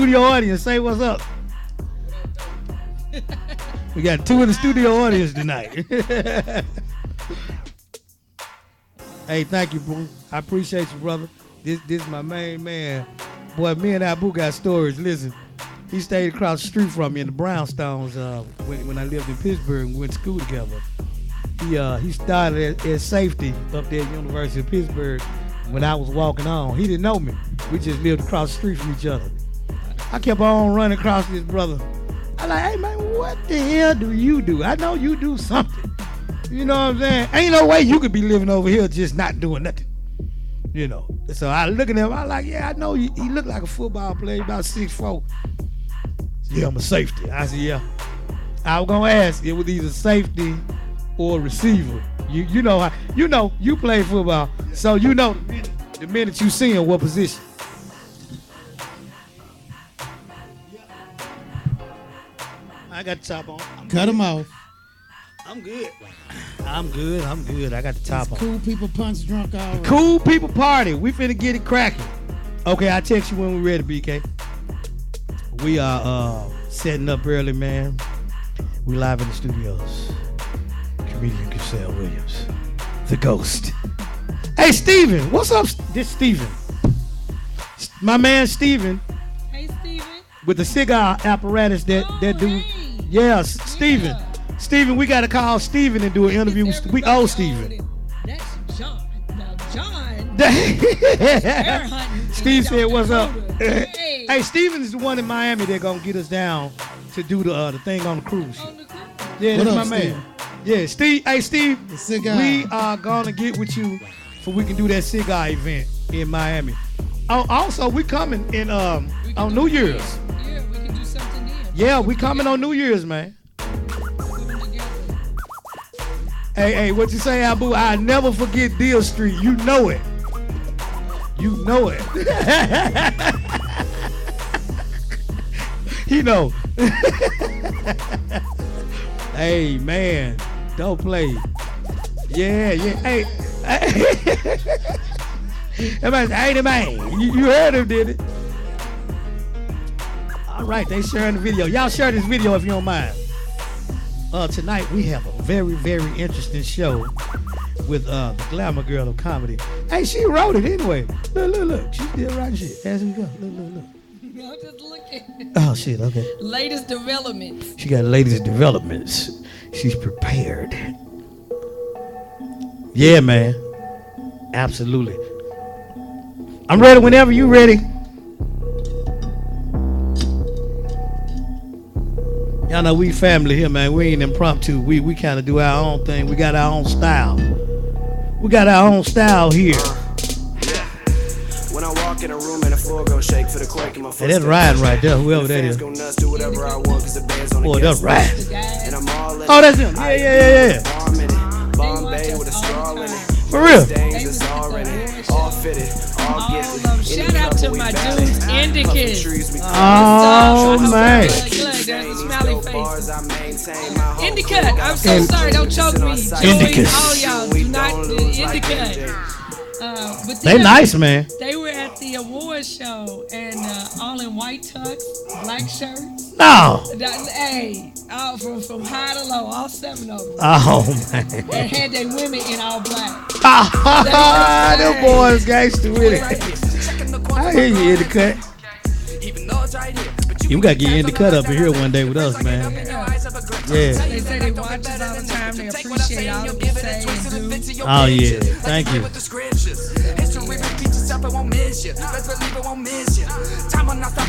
studio audience. Say what's up. We got 2 in the studio audience tonight. Hey, thank you, bro. I appreciate you, brother. This is my main man. Boy, me and Abu got stories. Listen, he stayed across the street from me in the Brownstones when I lived in Pittsburgh and we went to school together. He started as safety up there at University of Pittsburgh when I was walking on. He didn't know me. We just lived across the street from each other. I kept on running across this brother. I like, hey man, what the hell do you do? I know you do something. You know what I'm saying? Ain't no way you could be living over here just not doing nothing. You know. So I look at him, I like, yeah, I know he looked like a football player, about 6'4". Yeah, I'm a safety. I said, yeah. I was gonna ask, it was either safety or receiver. You know you play football, so you know the minute you see him, what position. I got the top on. Cut him off. I'm good. I got the top on. Cool people punch drunk already. Cool people party. We finna get it cracking. Okay, I'll text you when we're ready, BK. We are setting up early, man. We live in the studios. Comedian Caszel Williams. The Ghost. Hey, Steven. What's up? This Steven. My man Steven. Hey, Steven. With the cigar apparatus that dude. Hey. Yeah, Steven. Yeah. Steven, we got to call Steven and do an interview. We owe Steven. That's John. Now, John. Steve said, what's up? Hey, Steven is the one in Miami that's going to get us down to do the thing on the cruise. Yeah, that's my man. Yeah, Steve. Hey, Steve, we are going to get with you so we can do that cigar event in Miami. Also, we coming in on New Year's. Yeah, we can do something there. Yeah, we coming on New Year's, man. Hey, what you say, Abu? I never forget Deal Street. You know it. You know it. You know. Hey, man. Don't play. Yeah. Hey. Everybody say, hey, man. You heard him, did it? All right, they sharing the video. Y'all share this video if you don't mind. Tonight we have a very, very interesting show with the glamour girl of comedy. Hey, she wrote it anyway. Look. She still writing shit. As we go. Look. I'm just looking. Oh, shit, okay. Latest developments. She got latest developments. She's prepared. Yeah, man. Absolutely. I'm ready whenever you ready. Y'all know we family here, man. We ain't impromptu. We kind of do our own thing. We got our own style. We got our own style here. Yeah. When I walk in a room and the floor go shake for the quake in my footsteps. Hey, that's riding right there, whoever that is. Go nuts, do whatever I want because the band's on the boy, that's right. And I'm all in. Oh, that's him. Yeah. Bombay with a straw in it. For real. Stains is all rented, all fitted, all gifted. Shout out to my dudes, Indicus. Oh, man. Look, there's a smiley face. Indicut, I'm so sorry, don't choke me. Indicus. All y'all, do not Indicut. But They nice, man. They were at the award show and all in white tux, black shirts. No. Hey, all from high to low, all 7 of them. Oh, man. And had their women in all black. Them boys gangster with it. I hear you in the cut. You gotta get in the cut up in here one day with us, man. Yeah. They say they watch us all the time. They appreciate all that we say and do. Oh, yeah. Thank you.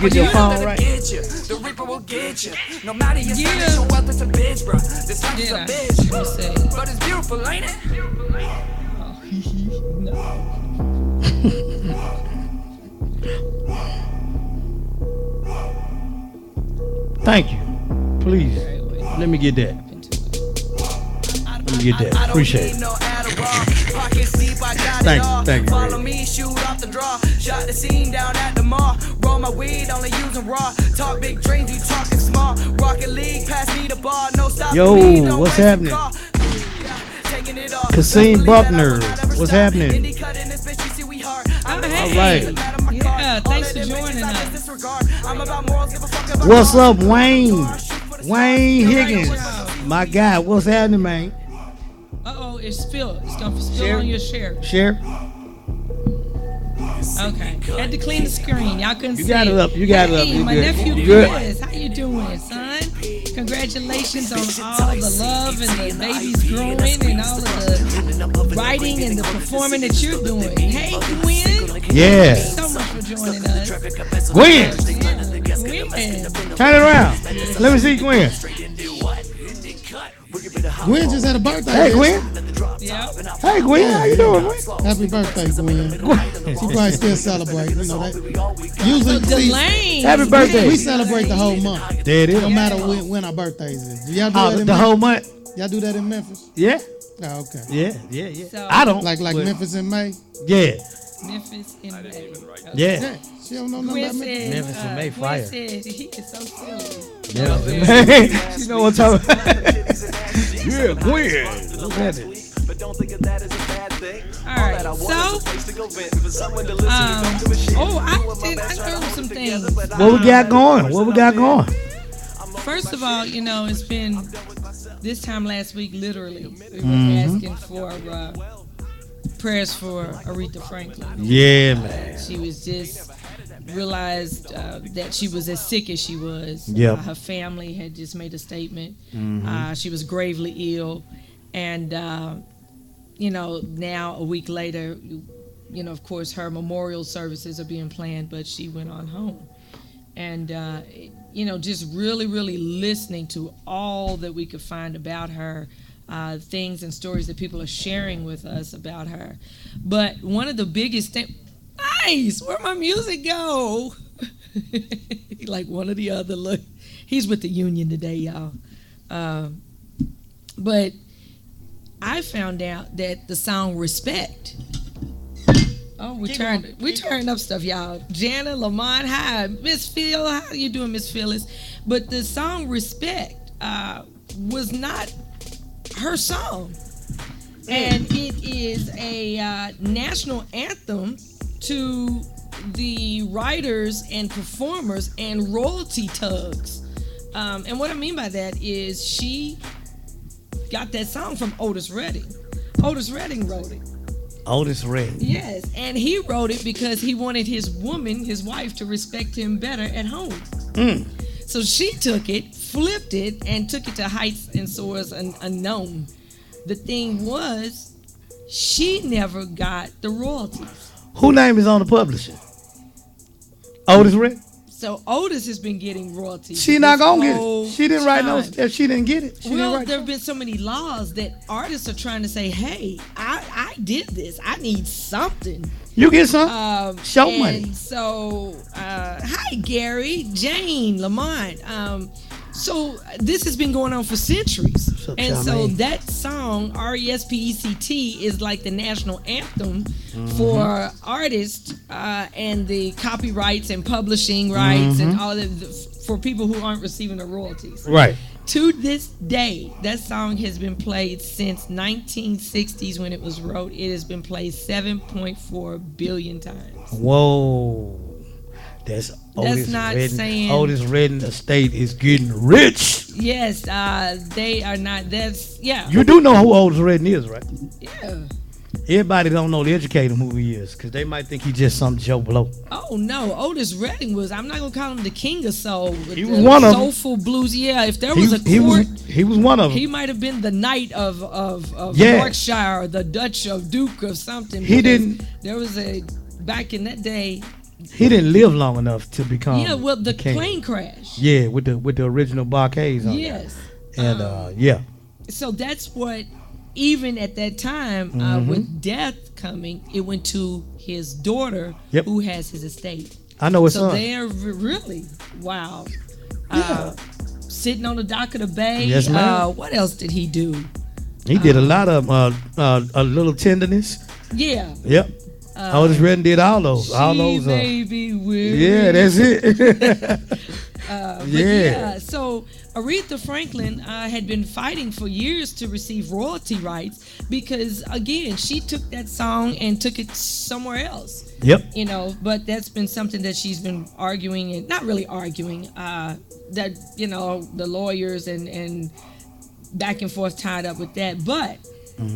Get your phone right. The Reaper will get you. No matter your status, your wealth is a bitch, bro. This life is a bitch. But it's beautiful, ain't it? Thank you. Please. Let me get that. Let me get that. Appreciate it. Thank you. Follow me, shoot off the draw. Shot the scene down at the mall. Roll my weed, only using raw. Talk big dreams, you talking small. Rocket League, pass me the ball. No stop. Yo, what's happening? Cassim Buckner, what's happening? All right. Yeah, thanks for joining us. I'm about morals, give a fuck about What's laws. up, Wayne? Wayne Higgins. My guy, what's happening, man? Uh-oh, it's spilled. It's going to spill Share. on your share. Share. Okay. Had to clean the screen. Y'all couldn't see. You got it up. You got it up. Hey, You my good. nephew You good. Chris. How you doing, son? Congratulations on all the love and the babies growing and all of the writing and the performing that you're doing. Hey, Gwen. Yeah. Thanks so much for joining us. Gwen, Yeah, Gwen. turn it around. Let me see Gwen. Gwen just had a birthday. Hey, Gwen. Yeah. Hey, Gwen. How you doing, Gwen? Happy birthday, Gwen. She probably still celebrate. You know that. Usually, see, Delane. Happy birthday. we celebrate the whole month, There it is. no matter when our birthdays is. Do y'all do Oh, that in the Memphis? whole month. Y'all do that in Memphis? Yeah. Oh, okay. Yeah. So- I don't. Like but- Memphis in May? Yeah. Memphis in May. Yeah. Yeah. She don't know nothing Gwen about Memphis. said, Memphis in May, fire. Gwen said he is so silly. Yeah. You know what I'm talking about? Yeah, Gwen. What's happening? All right, so, I learned some things. What we got going? What we got going? First of all, you know, it's been this time last week, literally, we were asking for prayers for Aretha Franklin. Yeah, man. She was just realized that she was as sick as she was. Yep. Her family had just made a statement. She was gravely ill, and you know, now a week later, you know, of course, her memorial services are being planned, but she went on home. And you know, just really listening to all that we could find about her, things and stories that people are sharing with us about her. But one of the biggest things, nice, where'd my music go? Like one or the other. Look, he's with the union today, y'all. But I found out that the song "Respect." Oh, we turned up stuff, y'all. Jana, Lamont, hi, Miss Phil. How you doing, Miss Phyllis? But the song "Respect" was not her song, and it is a national anthem to the writers and performers and royalty tugs. And what I mean by that is she got that song from Otis Redding. Otis Redding wrote it. Otis Redding. Yes, and he wrote it because he wanted his woman, his wife, to respect him better at home. So she took it, flipped it, and took it to heights and soars unknown. The thing was, she never got the royalties. Who name is on the publisher? Otis Redding. So Otis has been getting royalties. She not this gonna get whole it. She didn't write no. time. If she didn't get it, she didn't Well, write. there have been so many laws that artists are trying to say, hey, I did this. I need something. You get some. Show and money. So, hi, Gary, Jane, Lamont. So this has been going on for centuries. What's up, And so Charmaine? that song, RESPECT, is like the national anthem for artists and the copyrights and publishing rights and all of the, for people who aren't receiving the royalties. Right. To this day, that song has been played since 1960s when it was wrote. It has been played 7.4 billion times. Whoa. That's Otis not Redding. saying- Otis Redding estate is getting rich. Yes, they are not. That's yeah. You do know who Otis Redding is, right? Yeah. Everybody don't know the Educator who he is, because they might think he's just some Joe Blow. Oh no, Otis Redding was. I'm not gonna call him the king of soul. He was one of 'em. soulful blues. Yeah, if there was a He court, was one of them. he might have been the knight of Yeah. Yorkshire, or the Dutch of Duke of something. He because didn't- There was a back in that day. He didn't live long enough to become. Yeah, well, the king. plane crash. Yeah, with the original Barcades on. Yes. And yeah. So that's what, even at that time, with death coming, it went to his daughter, Yep. who has his estate. I know his So son. they're really wow. Yeah. Sitting on the dock of the bay. Yes, ma'am. What else did he do? He did a lot of a little tenderness. Yeah. Yep. Otis Redding did all those. All She those. may be weary. Yeah, that's it. But yeah. So Aretha Franklin had been fighting for years to receive royalty rights because, again, she took that song and took it somewhere else. Yep. You know, but that's been something that she's been arguing, and not really arguing, that, you know, the lawyers and back and forth tied up with that. But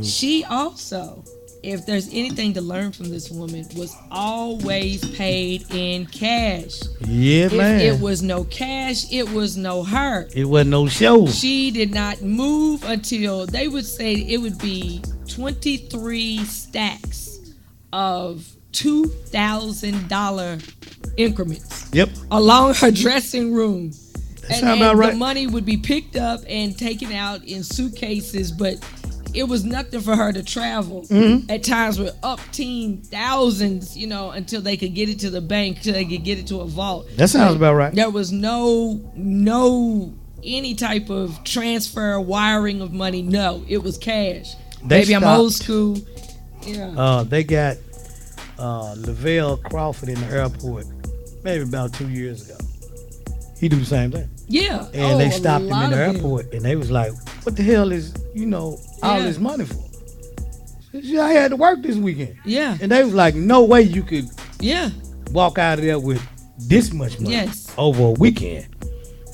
she also, if there's anything to learn from this woman, was always paid in cash. Yeah, man. If it was no cash, it was no her. It wasn't no show. She did not move until they would say it would be 23 stacks of $2,000 increments. Yep. Along her dressing room. That sounds about right. The money would be picked up and taken out in suitcases, but it was nothing for her to travel at times with upteen thousands, you know, until they could get it to the bank, until they could get it to a vault. That sounds about right. There was no any type of transfer, wiring of money. No, it was cash. Maybe I'm old school. Yeah. They got LaBelle Crawford in the airport maybe about 2 years ago. He do the same thing. Yeah. And they stopped him in the airport and they was like, what the hell is, you know, all this money for? I had to work this weekend. Yeah. And they was like, no way you could walk out of there with this much money over a weekend.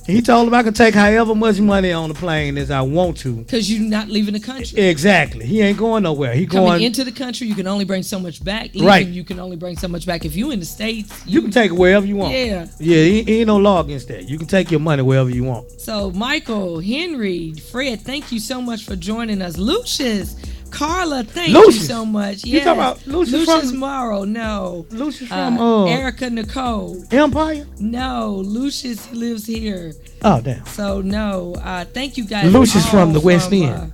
He told him I could take however much money on the plane as I want to. Because you're not leaving the country. Exactly. He ain't going nowhere. He Coming going into the country, you can only bring so much back. Leaving, right. You can only bring so much back. If you in the States, you can take it wherever you want. Yeah. Yeah, ain't no law against that. You can take your money wherever you want. So Michael, Henry, Fred, thank you so much for joining us. Lucius, Carla, thank you so much. You talking about Lucius Morrow? No. Lucius from Erica Nicole. Empire? No, Lucius lives here. Oh damn. So no, thank you guys. Lucius from the West End.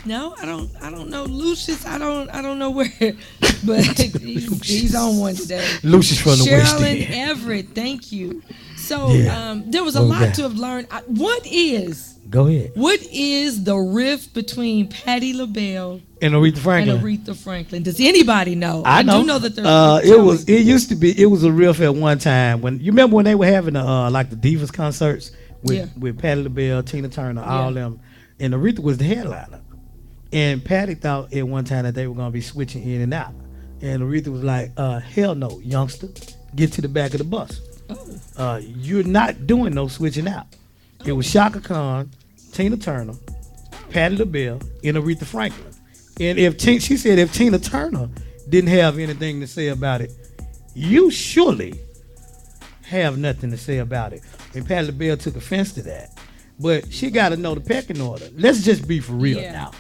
No, I don't know Lucius. I don't know where, but he's on one today. Lucius from the West End. Sherilyn Everett, thank you. So there was a lot to have learned. Go ahead. What is the rift between Patti LaBelle and Aretha Franklin? Does anybody know? I know. do know that there's it was a rift at one time when you remember when they were having like the Divas concerts with Patti LaBelle, Tina Turner, all them, and Aretha was the headliner. And Patti thought at one time that they were gonna be switching in and out. And Aretha was like, hell no, youngster. Get to the back of the bus. You're not doing no switching out. It was Shaka Khan, Tina Turner, Patti LaBelle, and Aretha Franklin. And she said if Tina Turner didn't have anything to say about it, you surely have nothing to say about it. And Patti LaBelle took offense to that. But she got to know the pecking order. Let's just be for real now.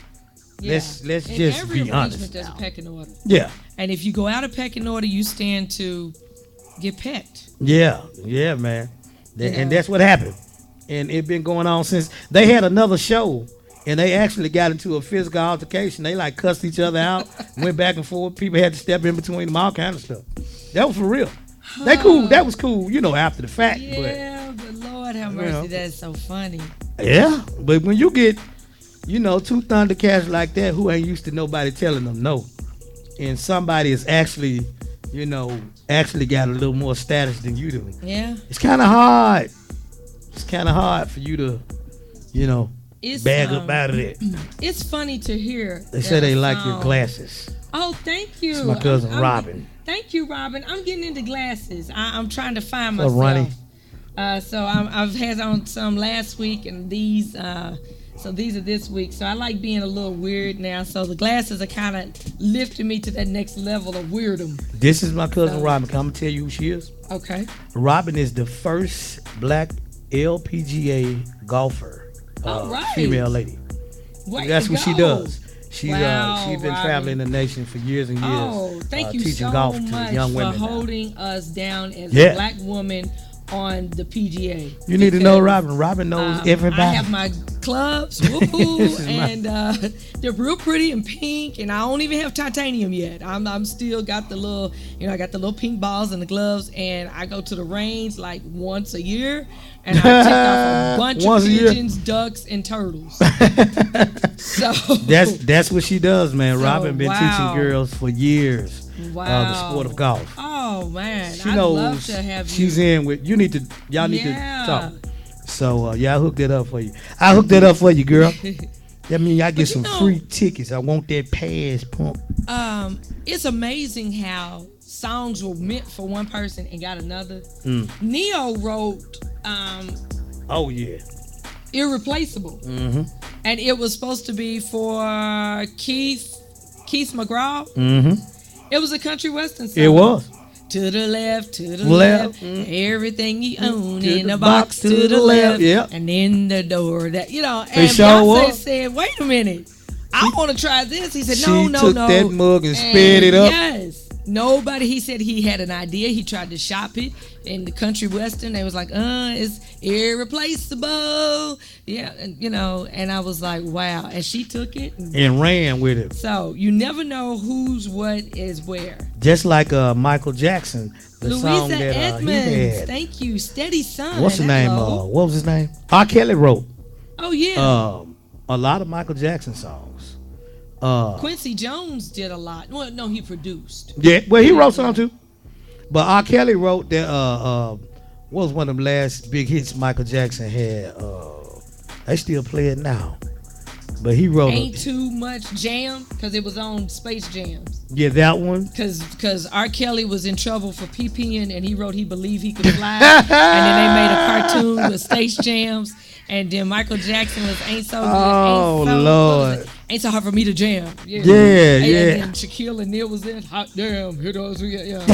Yeah. Let's just be honest. There's a pecking order. Yeah. And if you go out of pecking order, you stand to get pecked. Yeah, man. And that's what happened. And it been going on since they had another show, and they actually got into a physical altercation. They like cussed each other out, went back and forth. People had to step in between them, all kind of stuff. That was for real. They cool. That was cool, you know, after the fact. Yeah, but Lord have mercy, that's so funny. Yeah, but when you get, you know, two Thundercats like that who ain't used to nobody telling them no, and somebody is actually, you know, got a little more status than you do. Yeah. It's kind of hard. It's kind of hard for you to, you know, bag up out of it. It's funny to hear. They say they like your glasses. Oh, thank you. It's my cousin Robin. Thank you, Robin. I'm getting into glasses. I'm trying to find myself. Ronnie. So I've had on some last week, and these. So these are this week. So I like being a little weird now. So the glasses are kind of lifting me to that next level of weirdom. This is my cousin Robin. I'm going to tell you who she is. Okay. Robin is the first black LPGA golfer. Female lady. That's what she does. She's been traveling the nation for years and years. Oh, thank you teaching so golf to much young women for holding us down as a black woman on the PGA. You need to know Robin. Robin knows everybody. I have my clubs, and they're real pretty and pink, and I don't even have titanium yet. I'm still got the little, I got the little pink balls and the gloves, and I go to the range like once a year, and I take off a bunch of pigeons, ducks, and turtles. So that's what she does, man. So, Robin been teaching girls for years. The sport of golf. Oh man, she knows. I'd love to have you. She's in with. Y'all need to talk. So yeah, I hooked that up for you. I hooked that up for you, girl. That means I get some free tickets. I want that pass pump. It's amazing how songs were meant for one person and got another. Neo wrote Oh yeah, Irreplaceable. mm-hmm. And it was supposed to be for Keith McGraw. Mm-hmm. It was a country western song. It was. To the left, to the left, everything you own To in the the box to the left, yeah. and in the door. That And sure Beyonce was. said, "Wait a minute, I want to try this." He said, She "No, took that mug and sped it up. Yes, nobody. He said he had an idea. He tried to shop it in the country western. They was like, it's irreplaceable." Yeah, and I was like, wow. And she took it And ran with it. So you never know whose what is where. Just like Michael Jackson, the song Louisa that Edmonds, he had. thank you. Steady Son. What's the name? Hello. What was his name? R. Kelly wrote. Oh yeah. A lot of Michael Jackson songs. Quincy Jones did a lot. Well, no, he produced. Yeah, well, he wrote some too. But R. Kelly wrote that. What was one of them last big hits Michael Jackson had? They still play it now. But he wrote Ain't Too Much Jam, because it was on Space Jams. Yeah, that one. Because R. Kelly was in trouble for peeing, and he wrote he believed he could fly. And then they made a cartoon with Space Jams. And then Michael Jackson was Ain't So Good. Oh, Lord. Ain't So Hard for Me to Jam. Yeah. Yeah. And then Shaquille O'Neal was in Hot Damn. Here those. Yeah.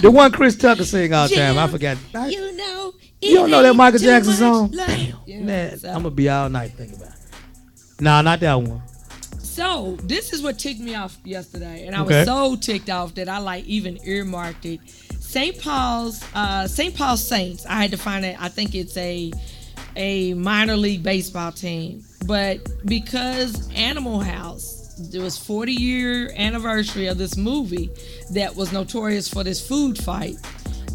The one Chris Tucker sing all the time. I forgot. You don't know that Michael Jackson song? Damn. Yeah, Man, I'm going to be all night thinking about it. Nah, not that one. So this is what ticked me off yesterday, and I Okay. was so ticked off that I even earmarked it. St. Paul's Saints. I had to find it. I think it's a minor league baseball team, but because Animal House, there was 40-year anniversary of this movie that was notorious for this food fight.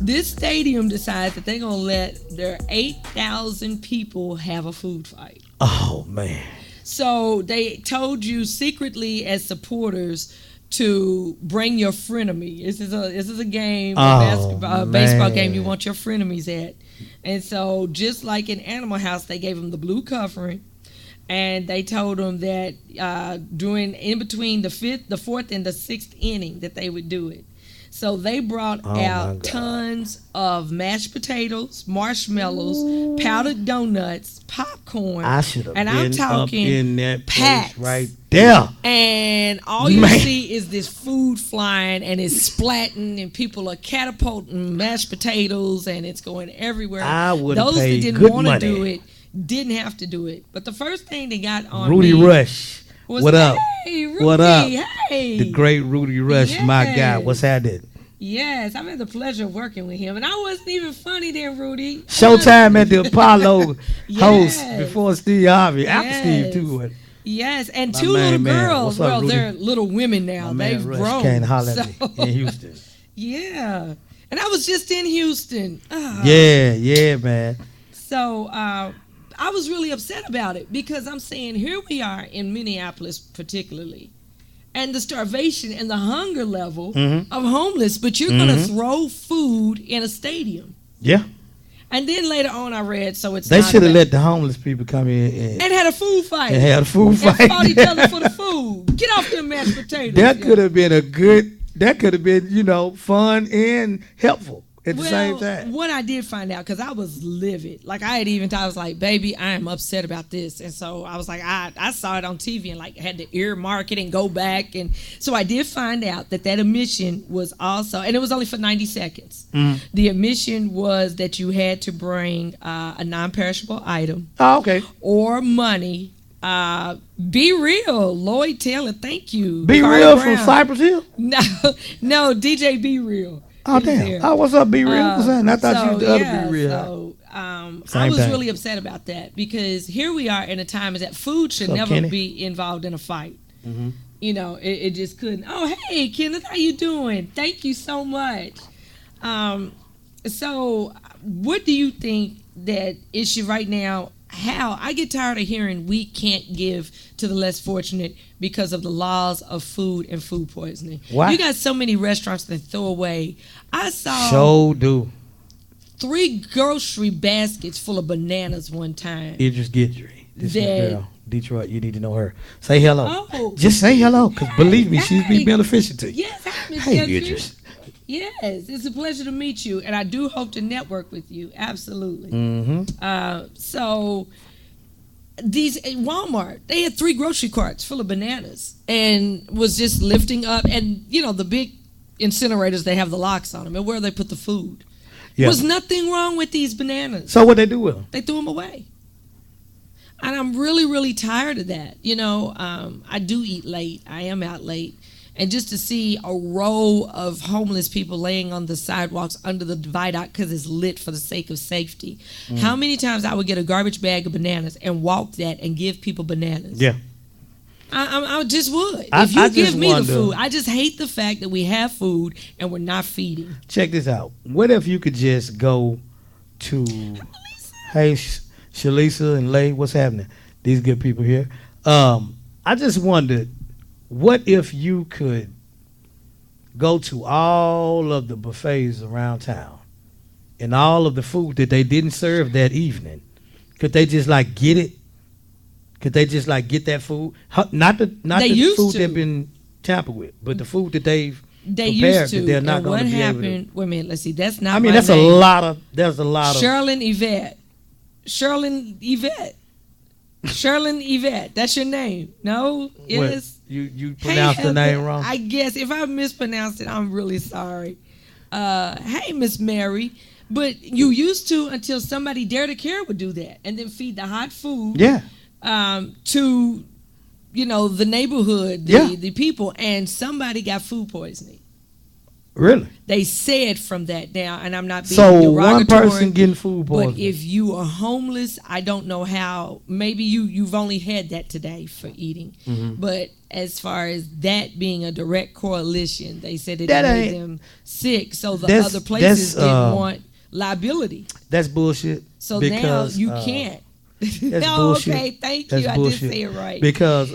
This stadium decides that they're gonna let their 8,000 people have a food fight. Oh, man. So they told you secretly as supporters to bring your frenemy. This is a game, a baseball game you want your frenemies at. And so just like in Animal House, they gave them the blue covering, and they told them that in between the fourth and the sixth inning that they would do it. So they brought out tons of mashed potatoes, marshmallows, powdered donuts, popcorn. I should have been up in that packs. place right there. And all you see is this food flying, and it's splatting, and people are catapulting mashed potatoes, and it's going everywhere. I would have Those that paid didn't good want to money. do it didn't have to do it. But the first thing they got on Rudy me Rush. was, What up? Hey, Rudy, What up? Hey. The great Rudy Rush, my guy. Yes. What's happening? Yes, I've had the pleasure of working with him, and I wasn't even funny then, Rudy. Showtime at the Apollo Yes. host before Steve Harvey. After Yes. Steve, too. Yes, and My two little man. girls. What's up, Well, Rudy? they're little women now. My They've man Rush grown. came to holler at me in Houston. Yeah, and I was just in Houston. Yeah, man. So I was really upset about it because I'm saying here we are in Minneapolis particularly, and the starvation and the hunger level of homeless, but you're going to throw food in a stadium. Yeah. And then later on I read, so it's They not should have about- let the homeless people come in and had a food fight. and had a food And fight. fought each other for the food. Get off them mashed potatoes. That Yeah. could have been fun and helpful at the same time. What I did find out, because I was livid. Like I had even thought, I was like, baby, I am upset about this. And so I was like, I saw it on TV and like had to earmark it and go back. And so I did find out that admission was also, and it was only for 90 seconds. The admission was that you had to bring a non-perishable item Oh, okay. or money. Be Real, Lloyd Taylor, thank you. Be Carl Real Brown. from Cypress Hill? No, DJ Be Real. Oh, He was damn. there. Oh, what's up, Be Real? What's up? I thought you was the other Be Real. So, I Same was thing. really upset about that because here we are in a time that food should What's up, never Kenny? be involved in a fight. You know, it just couldn't. Oh, hey, Kenneth, how you doing? Thank you so much. So, what do you think that issue right now? How I get tired of hearing we can't give to the less fortunate because of the laws of food and food poisoning. Why? You got so many restaurants that throw away. I saw Show do. 3 grocery baskets full of bananas one time. Idris Gidry. This is my That- girl. Detroit, you need to know her. Say hello. Oh. Just say hello, because believe me, she's Hey. be beneficial to you. Yes, hi, Miss Hey, Gidry. Idris. Yes, it's a pleasure to meet you, and I do hope to network with you. Absolutely. Mm-hmm. So these at Walmart, they had 3 grocery carts full of bananas, and was just lifting up. And you know the big incinerators, they have the locks on them, and where they put the food. Yeah. Was nothing wrong with these bananas. So what they do with them? They threw them away. And I'm really, really tired of that. You know, I do eat late. I am out late. And just to see a row of homeless people laying on the sidewalks under the viaduct because it's lit for the sake of safety. How many times I would get a garbage bag of bananas and walk that and give people bananas? Yeah. I just would. I If you just give me wonder- the food, I just hate the fact that we have food and we're not feeding. Check this out. What if you could just go to, hey, Shalisa and Lay, what's happening? These good people here. I just wondered, what if you could go to all of the buffets around town and all of the food that they didn't serve that evening? Could they just like get it? Could they just like get that food? Not They the used food to. that's been tampered with, but the food that they've They prepared used to. that they're not And going what to be able to. happened? Wait a minute. Let's see. That's not. I mean, my there's name. a lot of. Sherlyn Yvette. Sherlyn Yvette. Sherlyn Yvette. That's your name. No? Yes. You pronounced the name Heather, wrong. I guess if I mispronounced it, I'm really sorry. Hey, Miss Mary. But you used to until somebody Dare to Care would do that and then feed the hot food Yeah. to, you know, the neighborhood, the people, and somebody got food poisoning. Really? They said from that now, and I'm not being So derogatory. one person getting food But poisoning. if you are homeless, I don't know how. Maybe you've only had that today for eating. Mm-hmm. But as far as that being a direct correlation, they said it That made ain't- them sick. So the That's- other places that's, didn't want liability. That's bullshit. So because, now you can't. That's No, bullshit. okay, thank That's you. I bullshit. did say it right. Because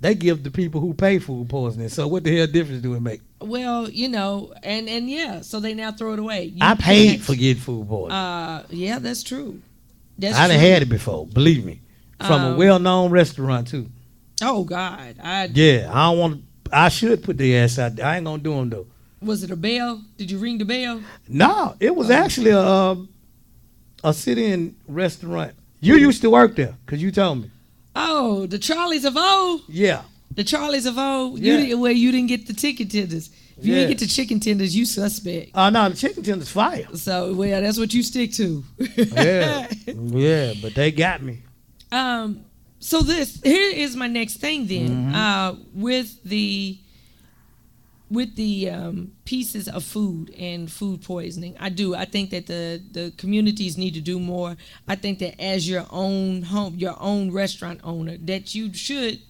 they give the people who pay food poisoning. So what the hell difference do it make? Well, you know, and yeah, so they now throw it away. You I paid can't- for getting food poisoning. Yeah, that's true. That's I done true. had it before. Believe me, from a well-known restaurant too. Oh God, Yeah, I don't want. I should put the ass out there. I ain't gonna do them though. Was it a bell? Did you ring the bell? No, it was actually a sit-in restaurant. You used to work there, cause you told me. Oh, the Charlies of O. Yeah. The Charlies of O. Yeah. You didn't get the chicken tenders. If you Yeah. didn't get the chicken tenders, you suspect. No, the chicken tender's fire. So well, that's what you stick to. Yeah, yeah, but they got me. So here is my next thing then. With the pieces of food and food poisoning, I think that the communities need to do more. I think that as your own restaurant owner, that you should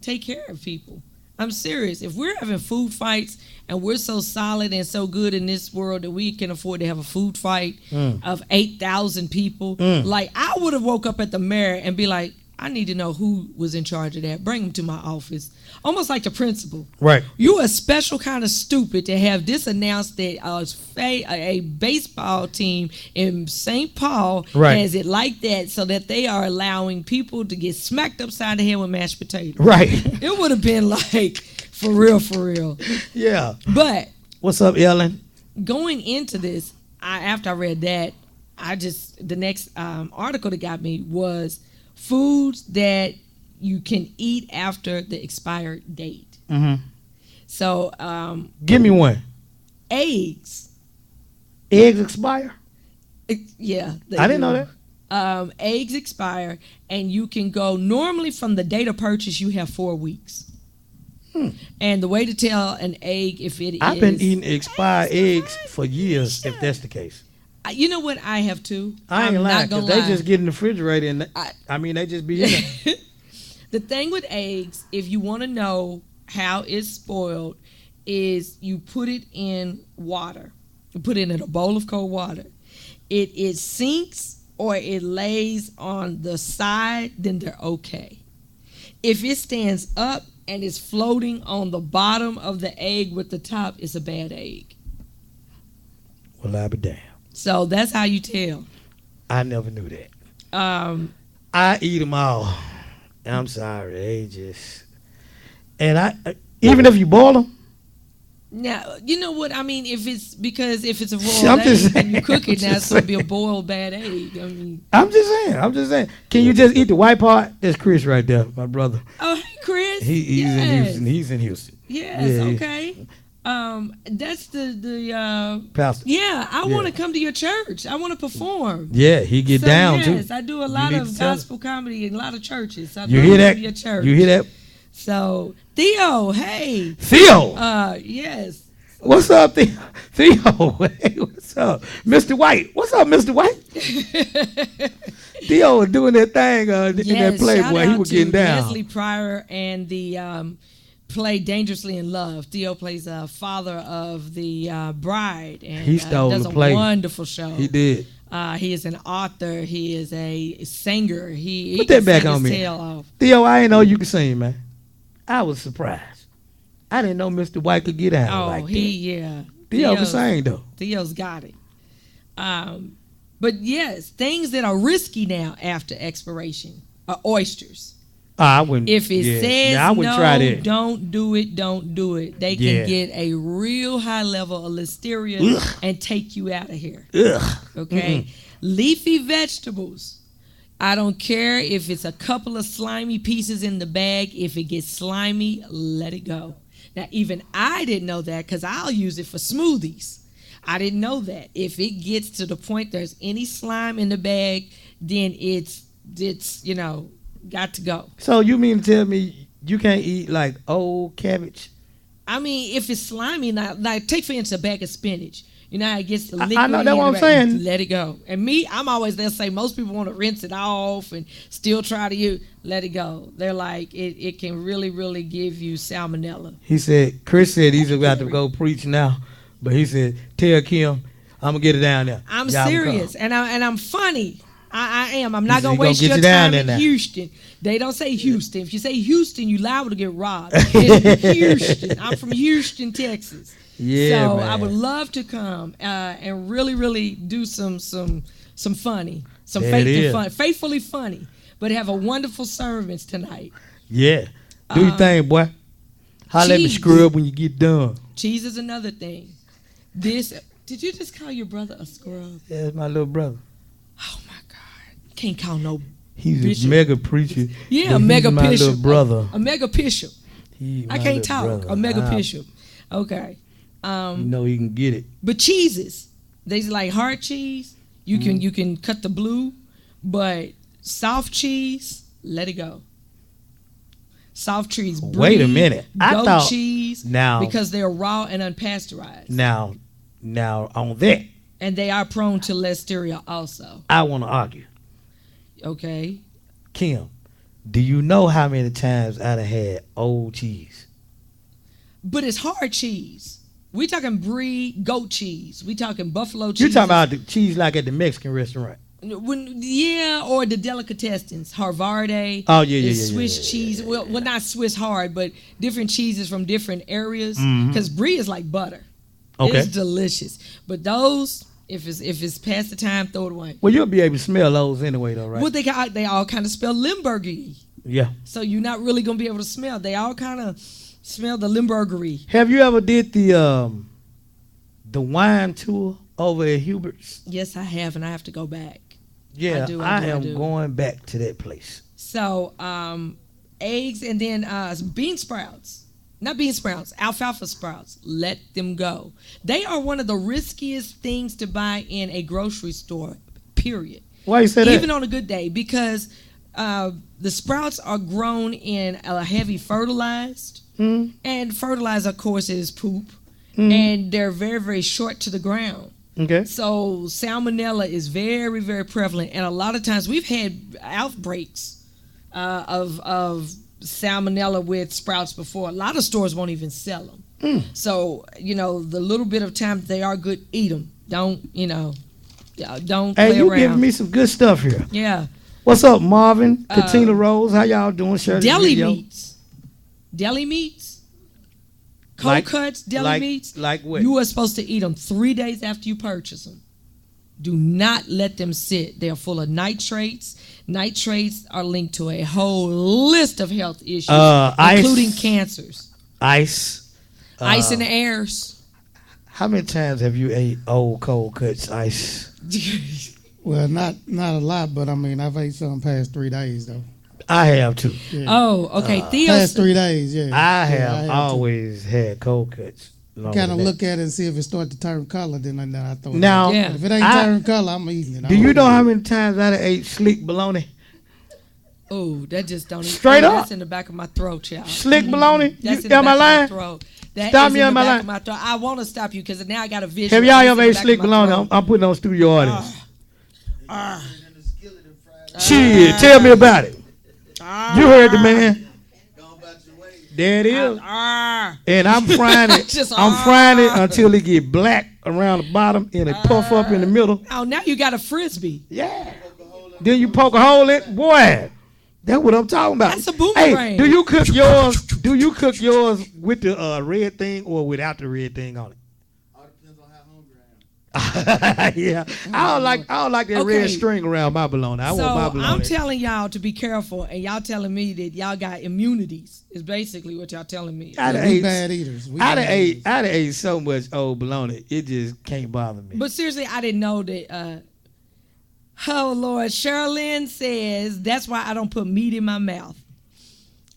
take care of people. I'm serious. If we're having food fights and we're so solid and so good in this world that we can afford to have a food fight of 8,000 people, like I would have woke up at the mayor and be like, I need to know who was in charge of that. Bring them to my office. Almost like the principal. Right. You a special kind of stupid to have this announced that a baseball team in St. Paul Right. has it like that so that they are allowing people to get smacked upside the head with mashed potatoes. Right. It would have been like, for real. Yeah. But What's up, Ellen? going into this, after I read that, the next article that got me was foods that you can eat after the expired date. Mm-hmm. So, Give me one. eggs. Eggs expire? Yeah. they I didn't do. know that. Eggs expire, and you can go, normally from the date of purchase, you have 4 weeks. And the way to tell an egg if it I've been eating expired eggs for years, if that's the case. You know what? I have too. I ain't I'm lying, not gonna because they lie. just get in the refrigerator and they just be in there. The thing with eggs, if you want to know how it's spoiled, is you put it in water. You put it in a bowl of cold water. It sinks or it lays on the side, then they're okay. If it stands up and is floating on the bottom of the egg with the top, it's a bad egg. Well, I'll be damned. So that's how you tell. I never knew that. I eat them all. I'm sorry, they just. And even if you boil them. Now you know what I mean. If it's a I'm boiled just egg saying, and you cook it, I'm now just it's gonna be a saying. boiled bad egg. I mean, I'm just saying. Can you just eat the white part? That's Chris right there, my brother. oh hey Chris, He's in Houston. He's in Houston. Yes, Yeah, okay. That's the Pastor. yeah. I want to Yeah. come to your church. I want to perform. Yeah, he get So, down yes, too. I do a You lot need of to tell gospel comedy in a lot of churches. So I'd You love hear to that? come to your church. You hear that? So Theo, hey, Theo. yes. What's up, Theo? Theo, hey, what's up? Mr. White. What's up, Mr. White? Theo was doing that thing in that Yes, Playboy. shout He out was to getting down. Leslie Pryor and the play Dangerously in Love. Theo plays the father of the bride, and He stole does the a play. wonderful show. He did. He is an author. He is a singer. He Put can that back sing on his me. tail off. Theo, I didn't know you could sing, man. I was surprised. I didn't know Mr. White could get down like that. Yeah. Theo can sing, though. Theo's got it. But yes, things that are risky now after expiration are oysters. I wouldn't. If it says I wouldn't no, try that. don't do it. Don't do it. They can get a real high level of listeria and take you out of here. Ugh. Okay, leafy vegetables. I don't care if it's a couple of slimy pieces in the bag. If it gets slimy, let it go. Now, even I didn't know that because I'll use it for smoothies. I didn't know that. If it gets to the point there's any slime in the bag, then it's got to go. So you mean to tell me you can't eat like old cabbage? I mean, if it's slimy, like take for instance a bag of spinach. You know how it gets the liquid. I know that's what I'm in, saying. Let it go. And me, I'm always they'll say most people want to rinse it off and still try to use. Let it go. They're like it can really, really give you salmonella. He said, Chris said he's about to go preach now, but he said, tell Kim, I'm gonna get it down there. I'm Y'all serious, come. and I'm funny. I am. I'm not He gonna said he waste gonna your get you down time there in now. Houston. They don't say Houston. If you say Houston, you liable to get robbed. It's Houston. I'm from Houston, Texas. Yeah, so man. I would love to come and really, really do some funny, some There it is. faithfully funny, but have a wonderful sermons tonight. Yeah. Do your thing, boy. Holla at me, cheese. scrub, when you get done. Cheese is another thing. Did you just call your brother a scrub? Yeah, that's my little brother. Oh my God! Can't call no. He's Bishop. a mega preacher. Yeah, but a mega he's my bishop. little brother. A mega bishop. He I my can't little talk. brother. A mega bishop. Okay. You know he can get it. But cheeses, they like hard cheese. You can cut the blue, but soft cheese, let it go. Soft cheese. Wait a minute. I goat thought cheese. now because they're raw and unpasteurized. Now on that, And they are prone to listeria also. I want to argue. Okay. Kim, do you know how many times I done had old cheese? But it's hard cheese. We talking brie, goat cheese. We talking buffalo cheese. You talking about the cheese like at the Mexican restaurant? Or the delicatessens, Harvarde. Oh, yeah. Swiss cheese. Well, not Swiss hard, but different cheeses from different areas. Mhm. Because brie is like butter. Okay. It's delicious. But those, if it's past the time, throw it away. Well, you'll be able to smell those anyway, though, right? Well, they all kind of spell Limburger-y. Yeah. So you're not really gonna be able to smell. They all kind of smell the Limburger-y. Have you ever did the wine tour over at Hubert's? Yes, I have, and I have to go back. Yeah, I am do. going back to that place. So, eggs and then bean sprouts. Not bean sprouts, alfalfa sprouts. Let them go. They are one of the riskiest things to buy in a grocery store, period. Why you say that? Even on a good day, because the sprouts are grown in a heavy fertilized. And fertilizer, of course, is poop. And they're very, very short to the ground. Okay. So salmonella is very, very prevalent, and a lot of times we've had outbreaks of salmonella with sprouts before. A lot of stores won't even sell them. So the little bit of time they are good, eat them. Don't don't Hey, play you around. giving me some good stuff here. Yeah. What's up, Marvin? Katina Rose, how y'all doing? Share this Deli video. meats. Deli meats. Cold cuts, deli meats. Like what? You are supposed to eat them 3 days after you purchase them. Do not let them sit. They're full of nitrates. Nitrates are linked to a whole list of health issues, including cancers. Ice. Ice in the airs. How many times have you ate Old Cold Cuts ice? Well, not a lot, but I mean, I've ate some past 3 days though. I have too. Yeah. Oh, okay. Past 3 days, yeah. I have always had Cold Cuts. Kind of look at it and see if it starts to turn color, then I throw it now, out. If it ain't turn color, I'm eating it. Do you know how many times I ate slick bologna? Oh, that just don't even. Straight up. That's in the back of my throat, child. Slick bologna? That's you in the am I back lying? of my throat. That Stop is me in on the my back line. of my throat. I want to stop you because now I got a vision. Have y'all ever ate slick bologna? I'm putting on studio audience. Shit, tell me about it. You heard the man. There it is. And I'm frying it. I'm frying it until it get black around the bottom and it puff up in the middle. Oh, now you got a frisbee. Yeah. Then you poke a hole in it. Boy, that's what I'm talking about. That's a boomerang. Hey, do you cook yours? Do you cook yours with the red thing or without the red thing on it? All depends on how hungry I am. Yeah, I don't like that red string around my bologna. I want my bologna. I'm telling y'all to be careful, and y'all telling me that y'all got immunities. Is basically what y'all telling me. We bad eaters. I done ate so much old bologna, it just can't bother me. But seriously, I didn't know that. Oh Lord, Sherilyn says that's why I don't put meat in my mouth.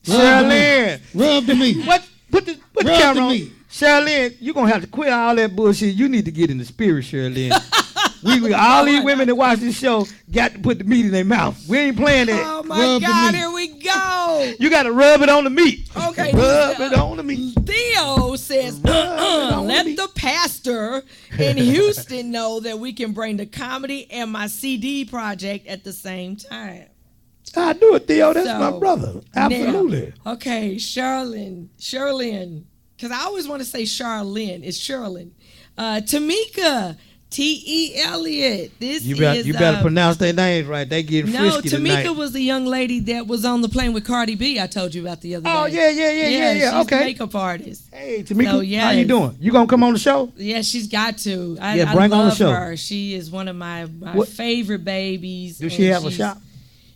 Sherilyn, rub the meat. Put the camera on. Sherilyn, you gonna have to quit all that bullshit. You need to get in the spirit, Sherilyn. we all these women that watch this show got to put the meat in their mouth. We ain't playing that. Oh my God, here we go. You got to rub it on the meat. Okay, rub it on the meat. Theo says, let the pastor in Houston know that we can bring the comedy and my CD project at the same time. I do it, Theo. That's my brother. Absolutely. Now, okay, Sherilyn, because I always want to say Charlene. It's Sherilyn. Tamika, T.E. Elliott. You better pronounce their names right. They getting frisky tonight. No, Tamika was the young lady that was on the plane with Cardi B. I told you about the other day. Oh yeah. She's Okay. a makeup artist. Hey, Tamika, how you doing? You gonna come on the show? Yeah, she's got to. I bring love on the show. her. She is one of my favorite babies. Does she have a shop?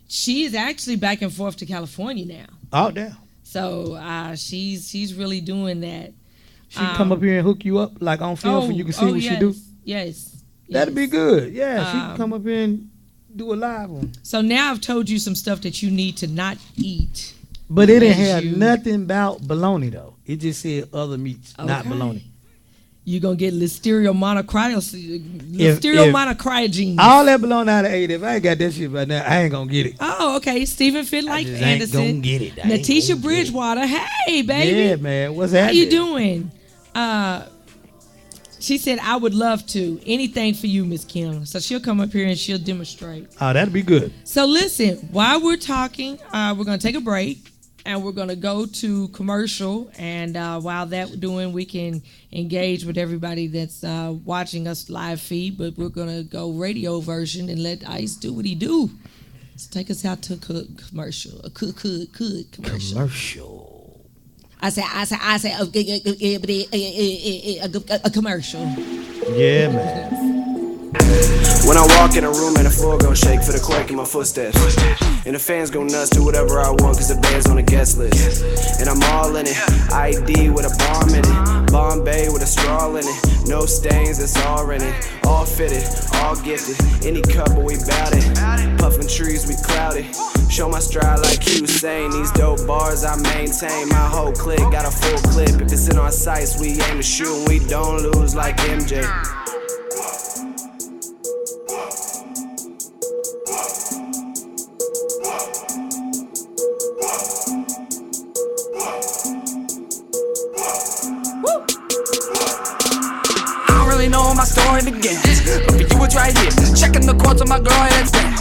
She is actually back and forth to California now. Oh damn. So she's really doing that. She come up here and hook you up like on film so you can see what she do? Yes. That'd be good. Yeah, she can come up here and do a live one. So now I've told you some stuff that you need to not eat. But it didn't have nothing about bologna though. It just said other meats, not bologna. You're going to get listeria monocryogene. All that bologna I ate, if I ain't got that shit right now, I ain't going to get it. Oh, okay. Stephen Fitlight Anderson. I ain't going to get it. Natisha Bridgewater. Hey, baby. Yeah, man. What's happening? How you doing? She said, I would love to. Anything for you, Miss Kim. So she'll come up here and she'll demonstrate. Oh, that'd be good. So listen, while we're talking, we're going to take a break. And we're going to go to commercial. And while that's doing, we can engage with everybody that's watching us live feed. But we're going to go radio version and let Ice do what he do. So take us out to a commercial. A commercial. Commercial. I say a commercial. Yeah, man. When I walk in a room and the floor gon' shake for the quake in my footsteps. And the fans go nuts, do whatever I want cause the band's on the guest list. And I'm all in it, ID with a bomb in it, Bombay with a straw in it, no stains, it's all in it, all fitted, all gifted, any cup but we bout it, puffin' trees we clouded, show my stride like Hussein, these dope bars I maintain, my whole clique got a full clip, if it's in our sights we aim to shoot and we don't lose like MJ. Know my story begins, but for you it's right here. Checking the quotes on my girl headstand.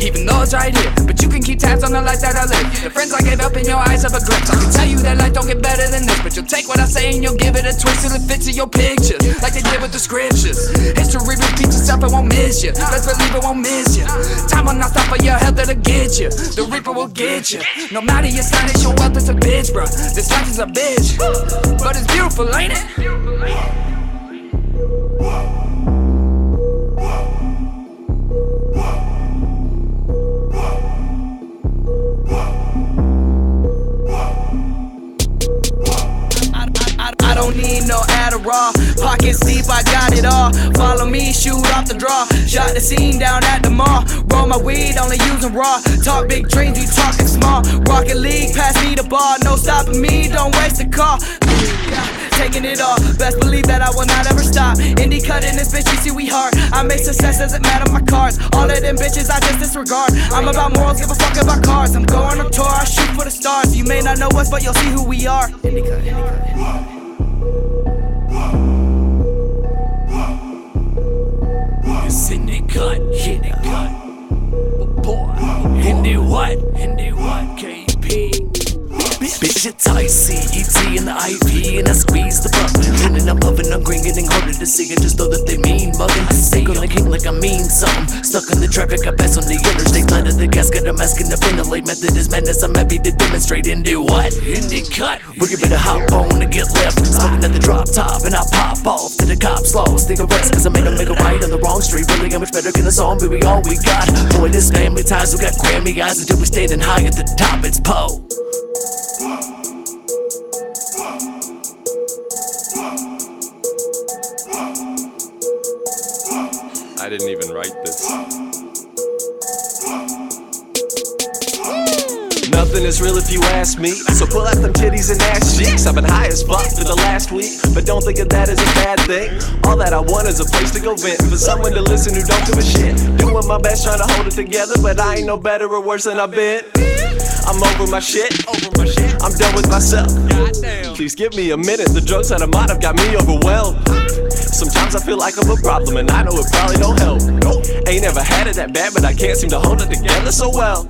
Even though it's right here, but you can keep tabs on the life that I live. The friends I gave up in your eyes have a glimpse. I can tell you that life don't get better than this, but you'll take what I say and you'll give it a twist till it fits in your pictures, like they did with the scriptures. History repeats itself, it won't miss you. Best believe it won't miss you. Time will not stop for your health, that'll get you. The Reaper will get you. No matter your status, your wealth is a bitch, bro. This life is a bitch, but it's beautiful, ain't it? raw. Pockets deep, I got it all. Follow me, shoot off the draw. Shot the scene down at the mall. Roll my weed, only using raw. Talk big dreams, we talking small. Rocket League, pass me the ball. No stopping me, don't waste a call. Taking it all, best believe that I will not ever stop. Indie cutting this bitch, you see we hard. I make success, doesn't matter my cards. All of them bitches I just disregard. I'm about morals, give a fuck about cars. I'm going on tour, I shoot for the stars. You may not know us, but you'll see who we are. Indie cut, indie cut, indie cut. It's indie cut, indie cut. Boy, indie what? Indie what? KP. Bitch, it's ICET and the IP, and I squeeze the button. And I'm puffing, I'm green, getting harder to see, and just know that they mean mugging. I say gonna king like I mean something. Stuck in the traffic, I pass on the interstate. Light of the gasket, I'm asking to ventilate. Method is madness, I'm happy to demonstrate. Into what? Indie cut. We're giving a hop on to get left. Smoking at the drop top, and I pop off to the cops lost. Think of rest, cause I made them make a right on the wrong street. Really, how much better can a song be? We all we got. Boy, this family ties, we got Grammy eyes until we standing high at the top. It's Poe. I didn't even write this. Nothing is real if you ask me. So pull out them titties and ass cheeks. I've been high as fuck for the last week, but don't think of that as a bad thing. All that I want is a place to go vent, for someone to listen who don't give a shit. Doing my best trying to hold it together, but I ain't no better or worse than I've been. I'm over my shit. I'm done with myself. Please give me a minute. The drugs that I'm on have got me overwhelmed. Sometimes I feel like I'm a problem, and I know it probably don't help. Ain't never had it that bad, but I can't seem to hold it together so well.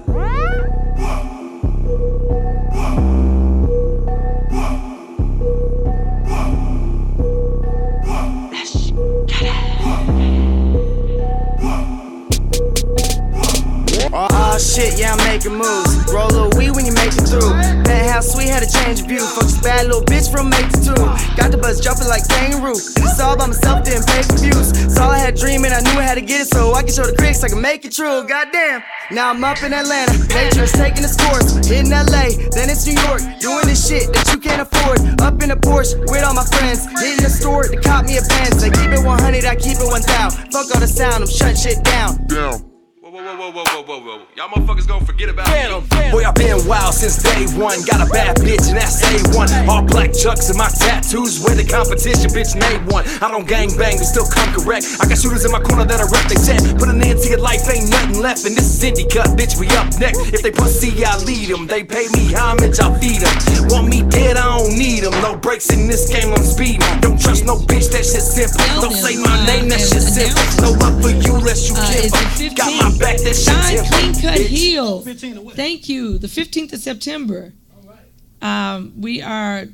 Oh shit, yeah, I'm making moves. Roll a little weed when you make it through. Penthouse suite had a change of view. Fuck this bad little bitch from 8 to 2. Got the buzz jumping like kangaroo. It's all by myself, didn't pay for views. Saw I had a dream and I knew I had to get it so I can show the critics I can make it true. Goddamn, now I'm up in Atlanta. Nature is taking its course. Hitting LA, then it's New York. Doing this shit that you can't afford. Up in a Porsche with all my friends. Hitting the store to cop me a Benz. They keep it 100, I keep it 1,000. Fuck all the sound, I'm shutting shit down. Whoa. Y'all motherfuckers gonna forget about me. Boy, I've been wild since day one. Got a bad bitch and that's A1. All black chucks and my tattoos. Where the competition, bitch, made one. I don't gang bang, but still come correct. I got shooters in my corner that I rep. They said, put an end to your life, ain't nothing left. And this is indie cut, bitch, we up next. If they pussy, I lead them. They pay me homage, I feed them. Want me dead, I don't need them. No breaks in this game, I'm speeding. Don't trust no bitch, that shit simple. Don't say my name, that shit simple. No love for you, lest you give up. Got my back, that shit Shine, simple. Clean Cut, Heal. Thank you. The 15th of September. We are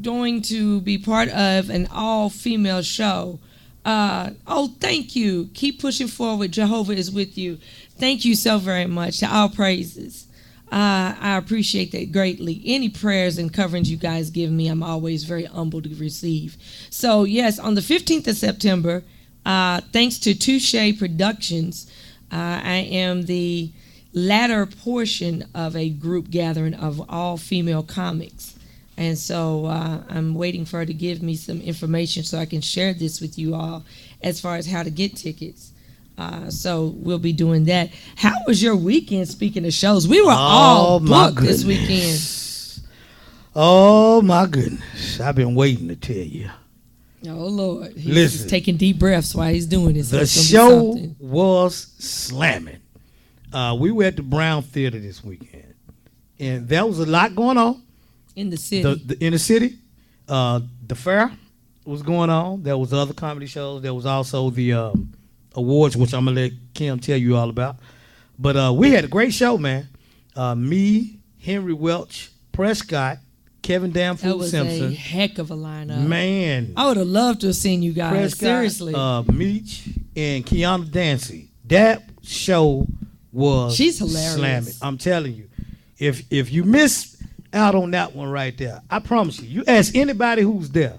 going to be part of an all-female show. Thank you. Keep pushing forward. Jehovah is with you. Thank you so very much. To all praises. I appreciate that greatly. Any prayers and coverings you guys give me, I'm always very humbled to receive. So, yes, on the 15th of September, thanks to Touche Productions, I am the latter portion of a group gathering of all female comics. And so I'm waiting for her to give me some information so I can share this with you all as far as how to get tickets. So we'll be doing that. How was your weekend, speaking of shows? We were all booked this weekend. Oh, my goodness. I've been waiting to tell you. Oh, Lord. He's Listen, just taking deep breaths while he's doing this. The show was slamming. We were at the Brown Theater this weekend, and there was a lot going on. In the city. In the city. The fair was going on. There was other comedy shows. There was also the awards, which I'm going to let Kim tell you all about. But we had a great show, man. Me, Henry Welch, Prescott, Kevin Damfool Simpson. That was a heck of a lineup. Man. I would have loved to have seen you guys. Prescott, seriously. Meech, and Kiana Dancy. That show was She's hilarious. Slamming. I'm telling you. If you miss out on that one right there, I promise you ask anybody who's there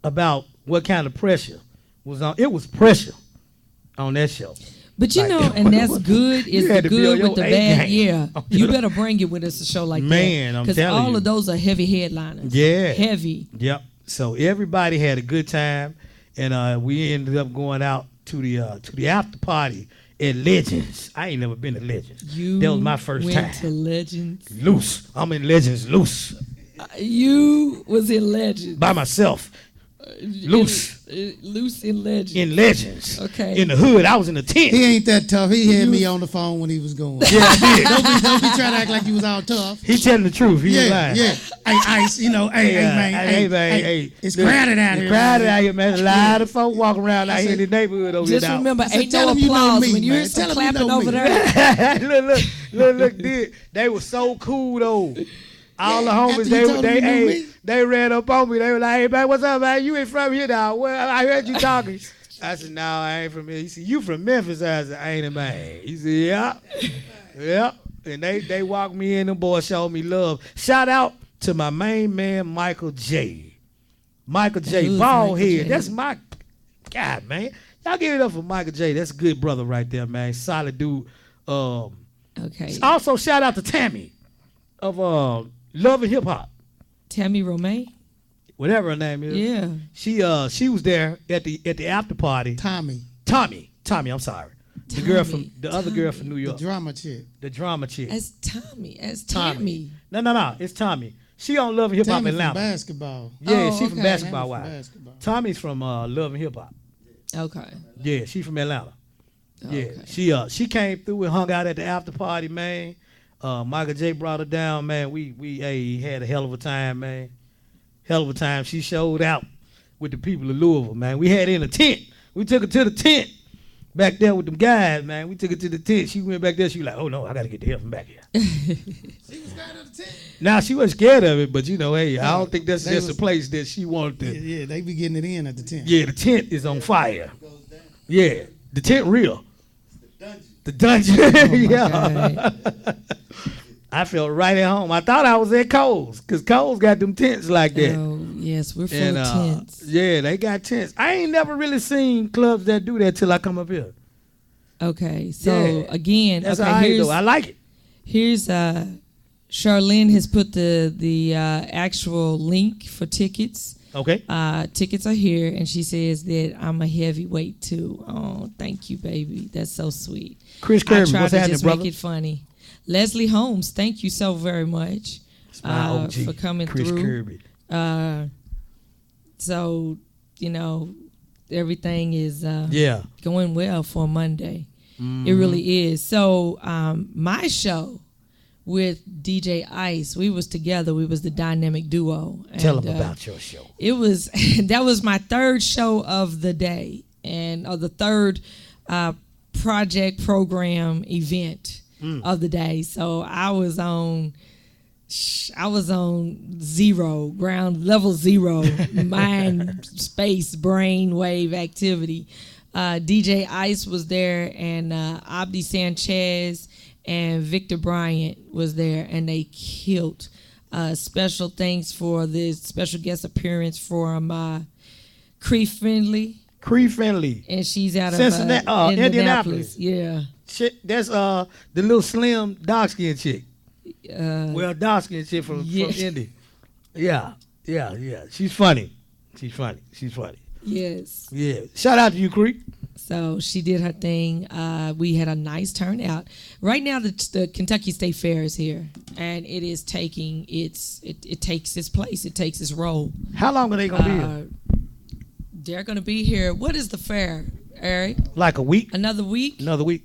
about what kind of pressure was on. It was pressure on that show. But you know, and that's good. It's the good with the bad. Yeah, you better bring it when it's a show like that. Man, I'm telling you. Because all of those are heavy headliners. Yeah. Heavy. Yep. So everybody had a good time, and we ended up going out to the after party at Legends. I ain't never been to Legends. That was my first time. Went to Legends. Loose. I'm in Legends loose. You was in Legends. By myself. Loose. Loose in Legends. In Legends. Okay. In the hood. I was in the tent. He ain't that tough. He had me on the phone when he was going. Yeah, I did. Don't be trying to act like you was all tough. He telling the truth. He was lying. Yeah. Hey, Ice, hey, man, it's crowded out here. It's crowded out here, man. A lot of folk walking around out here in the neighborhood over here. Just remember, ain't tell no him you know applause me, when you man. hear some Tell him you clapping know over me. there. Look, they were so cool though. All the homies, after you told him you knew me. they ran up on me. They were like, "Hey man, what's up, man? You ain't from here now? Well, I heard you talking." I said, "No, I ain't from here." He said, "You from Memphis?" I said, "Ain't it, man?" He said, "Yeah." And they walked me in. Them boys showed me love. Shout out to my main man, Michael J. Michael J. Bald head. That's my God, man. Y'all give it up for Michael J. That's a good brother right there, man. Solid dude. Okay. Also, shout out to Tammy of Love and Hip Hop. Tammy Romaine? Whatever her name is. Yeah. She was there at the after party. Tommy, I'm sorry. The other girl from New York. the drama chick. The drama chick. As Tammy. No. It's Tommy. She on Love and Hip Hop Tammy Atlanta. from basketball. Yeah, Oh, she from okay. basketball. Tammy from Wow. basketball. Tommy's from Love and Hip Hop. Okay. Yeah, she from Atlanta. Okay. Yeah, she came through and hung out at the after party, man. Michael J brought her down, man. We had a hell of a time, man. Hell of a time. She showed out with the people of Louisville, man. We had her in a tent. We took her to the tent back there with them guys, man. We took her to the tent. She went back there. She was like, "Oh no, I gotta get the hell from back here." She was scared of the tent. Now she wasn't scared of it, but hey, I don't think that's just a place that she wanted to. Yeah, they be getting it in at the tent. Yeah, the tent is on fire. Yeah, the tent real. The dungeon. Yeah. I felt right at home. I thought I was at Cole's because Cole's got them tents like that. Oh, yes, we're full of tents. Yeah, they got tents. I ain't never really seen clubs that do that till I come up here. Okay, so Yeah. again, That's all right, though. I like it. Here's Charlene has put the actual link for tickets. Okay. Tickets are here, and she says that I'm a heavyweight too. Oh, thank you, baby. That's so sweet. Chris I Kirby, try what's to happening, just brother? make it funny. Leslie Holmes, thank you so very much My OG, for coming Chris through. Kirby. So, everything is Yeah. going well for Monday. It really is. So my show with DJ Ice, we was together. We was the dynamic duo. Tell them about your show. It was that was my third show of the day and the third project program event of the day. So I was on level zero mind space brain wave activity. DJ Ice was there, and Abdi Sanchez and Victor Bryant was there, and they killed. Special thanks for this special guest appearance from Cree Friendly. And she's out of Cincinnati, Indianapolis. Yeah. Shit, that's the little slim dark skinned chick. Dark skinned chick from Indy. Yeah. She's funny. Yes. Yeah. Shout out to you, Cree. So she did her thing. We had a nice turnout. Right now, the Kentucky State Fair is here, and it is taking it takes its place. It takes its role. How long are they gonna be here? They're gonna be here. What is the fair, Eric? Like a week? Another week? Another week.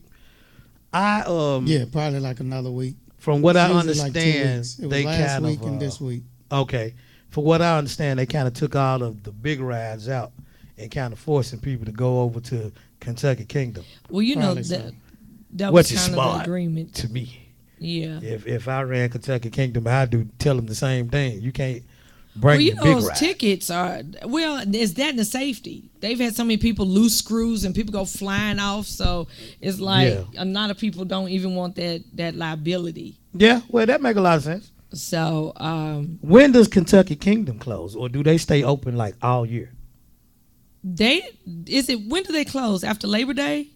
Yeah, probably like another week. From what I Usually understand, like 2 weeks. It was they last kind week of and this week. Okay. From what I understand, they kind of took all of the big rides out and kind of forcing people to go over to Kentucky Kingdom. Well, you know Probably so. that Which was is kind of smart the agreement. to me. Yeah. If I ran Kentucky Kingdom, I'd tell them the same thing. You can't bring Well, you the know, big those ride. tickets are, it's that and the safety. They've had so many people lose screws and people go flying off. So it's like a lot of people don't even want that liability. Yeah, well, that make a lot of sense. So when does Kentucky Kingdom close, or do they stay open like all year? when do they close? After Labor Day?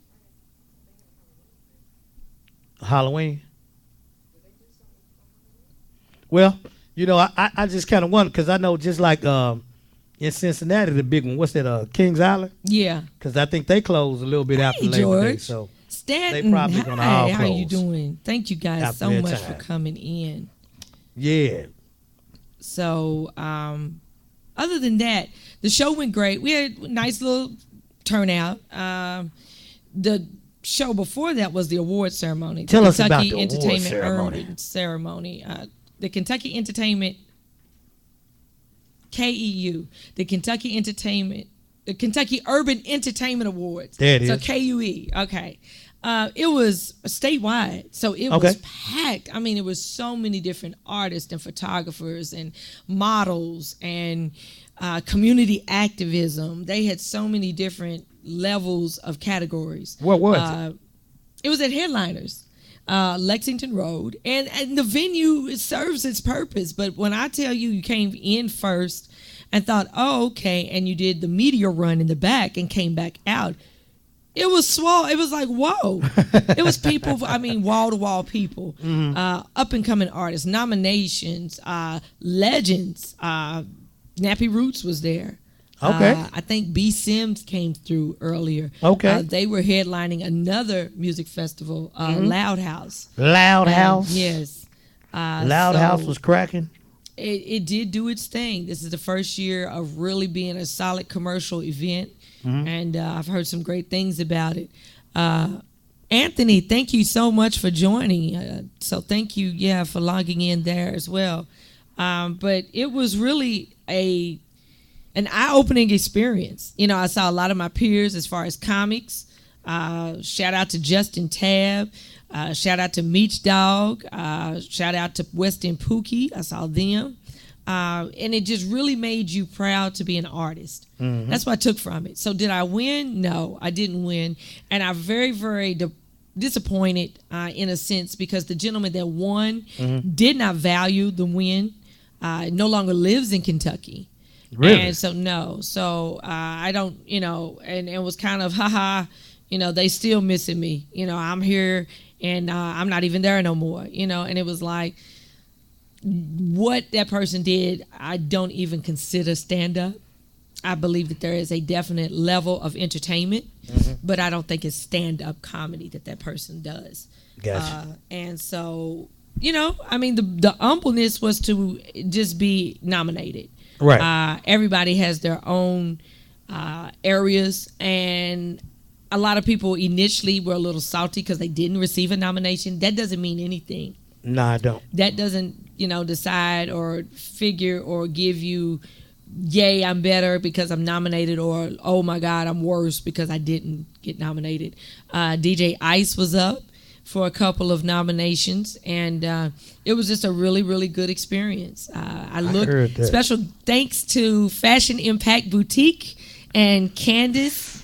Halloween. Well, I just kind of wonder because I know just like In Cincinnati, the big one. What's that? Kings Island? Yeah. Because I think they closed a little bit after Labor Day. So Stanton, they probably gonna all how close you doing? Thank you guys after so that much time. for coming in. Yeah. So, other than that, the show went great. We had a nice little turnout. The show before that was the award ceremony. Tell the us about Kentucky the award Entertainment ceremony. Urban Ceremony. The Kentucky Entertainment KEU, the Kentucky Urban Entertainment Awards. There it is. So KUE. Okay. It was statewide, so it Okay. was packed. I mean, it was so many different artists and photographers and models and community activism. They had so many different levels of categories. What was it? It was at Headliners, Lexington Road, and the venue, it serves its purpose. But when I tell you, you came in first and thought, oh, okay, and you did the media run in the back and came back out. It was swell. It was like, whoa. It was people, I mean, wall-to-wall people, up-and-coming artists, nominations, legends. Nappy Roots was there. Okay. I think B. Sims came through earlier. Okay. They were headlining another music festival, Loud House. Loud House? Yes. Loud House was cracking? It did do its thing. This is the first year of really being a solid commercial event. And I've heard some great things about it. Anthony, thank you so much for joining. So thank you, for logging in there as well. But it was really an eye-opening experience. You know, I saw a lot of my peers as far as comics. Shout out to Justin Tab. Shout out to Meech Dog. Shout out to Weston Pookie. I saw them. And it just really made you proud to be an artist. That's what I took from it. So did I win? No, I didn't win. And I'm very, very disappointed in a sense because the gentleman that won did not value the win. No longer lives in Kentucky. Really? And so, no. So I don't, and it was kind of, haha, they still missing me. I'm here and I'm not even there no more, and it was like, what that person did, I don't even consider stand-up. I believe that there is a definite level of entertainment, but I don't think it's stand-up comedy that person does. Gotcha. And so, I mean, the humbleness was to just be nominated. Right. Everybody has their own areas, and a lot of people initially were a little salty because they didn't receive a nomination. That doesn't mean anything. No, I don't. That doesn't, decide or figure or give you, yay, I'm better because I'm nominated, or oh my God, I'm worse because I didn't get nominated. DJ Ice was up for a couple of nominations, and it was just a really, really good experience. I heard that. Special thanks to Fashion Impact Boutique and Candace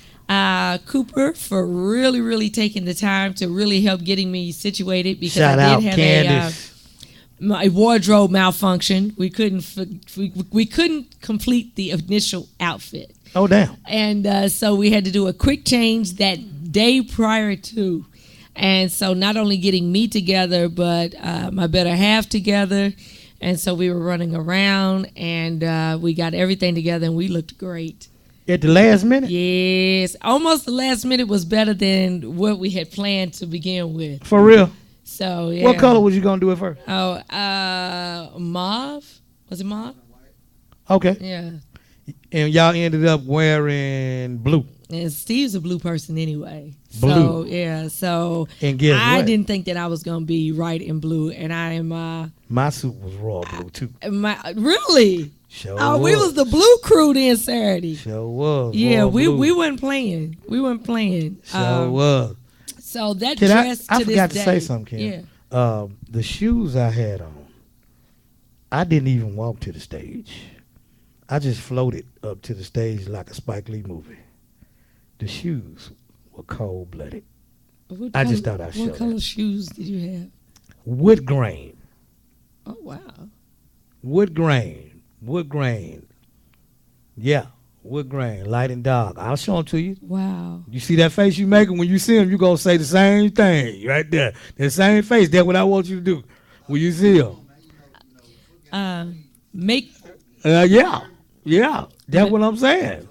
Cooper for really, really taking the time to really help getting me situated because Shout I out did have Candace. a wardrobe malfunction. We couldn't complete the initial outfit. Oh, damn. And so we had to do a quick change that day prior to. And so not only getting me together, but my better half together. And so we were running around and we got everything together and we looked great. At the last minute? Yes. Almost the last minute was better than what we had planned to begin with. For real? So, yeah. What color was you going to do it first? Oh, mauve? Was it mauve? Okay. Yeah. And y'all ended up wearing blue. And Steve's a blue person anyway. Blue. So, yeah. So, And guess I what? didn't think that I was going to be right in blue. And I am... My suit was raw blue, too. Really? Sure Oh, we was the blue crew then Saturday. Sure was. Yeah, raw we blue. wasn't playing. We weren't playing. Sure was. So that Can dress I to this forgot day. to say something, Kim. Yeah. The shoes I had on, I didn't even walk to the stage. I just floated up to the stage like a Spike Lee movie. The shoes were cold-blooded. I just thought I'd show What color that. shoes did you have? Wood grain. Oh, wow. Wood grain. Wood grain. Yeah, wood grain, light and dark. I'll show them to you. Wow. You see that face you making when you see them, you going to say the same thing right there. The same face. That's what I want you to do when you see them. Make Yeah. Yeah, that's what I'm saying.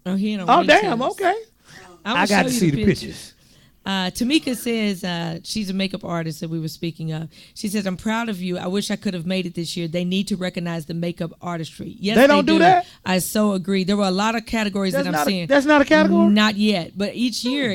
Oh, he in a Oh, white damn. tux. Okay. I got to see the pictures. Tamika says she's a makeup artist that we were speaking of. She says, I'm proud of you. I wish I could have made it this year. They need to recognize the makeup artistry. Yes, They don't do that? I so agree. There were a lot of categories that I'm seeing. That's not a category? Not yet. But each year,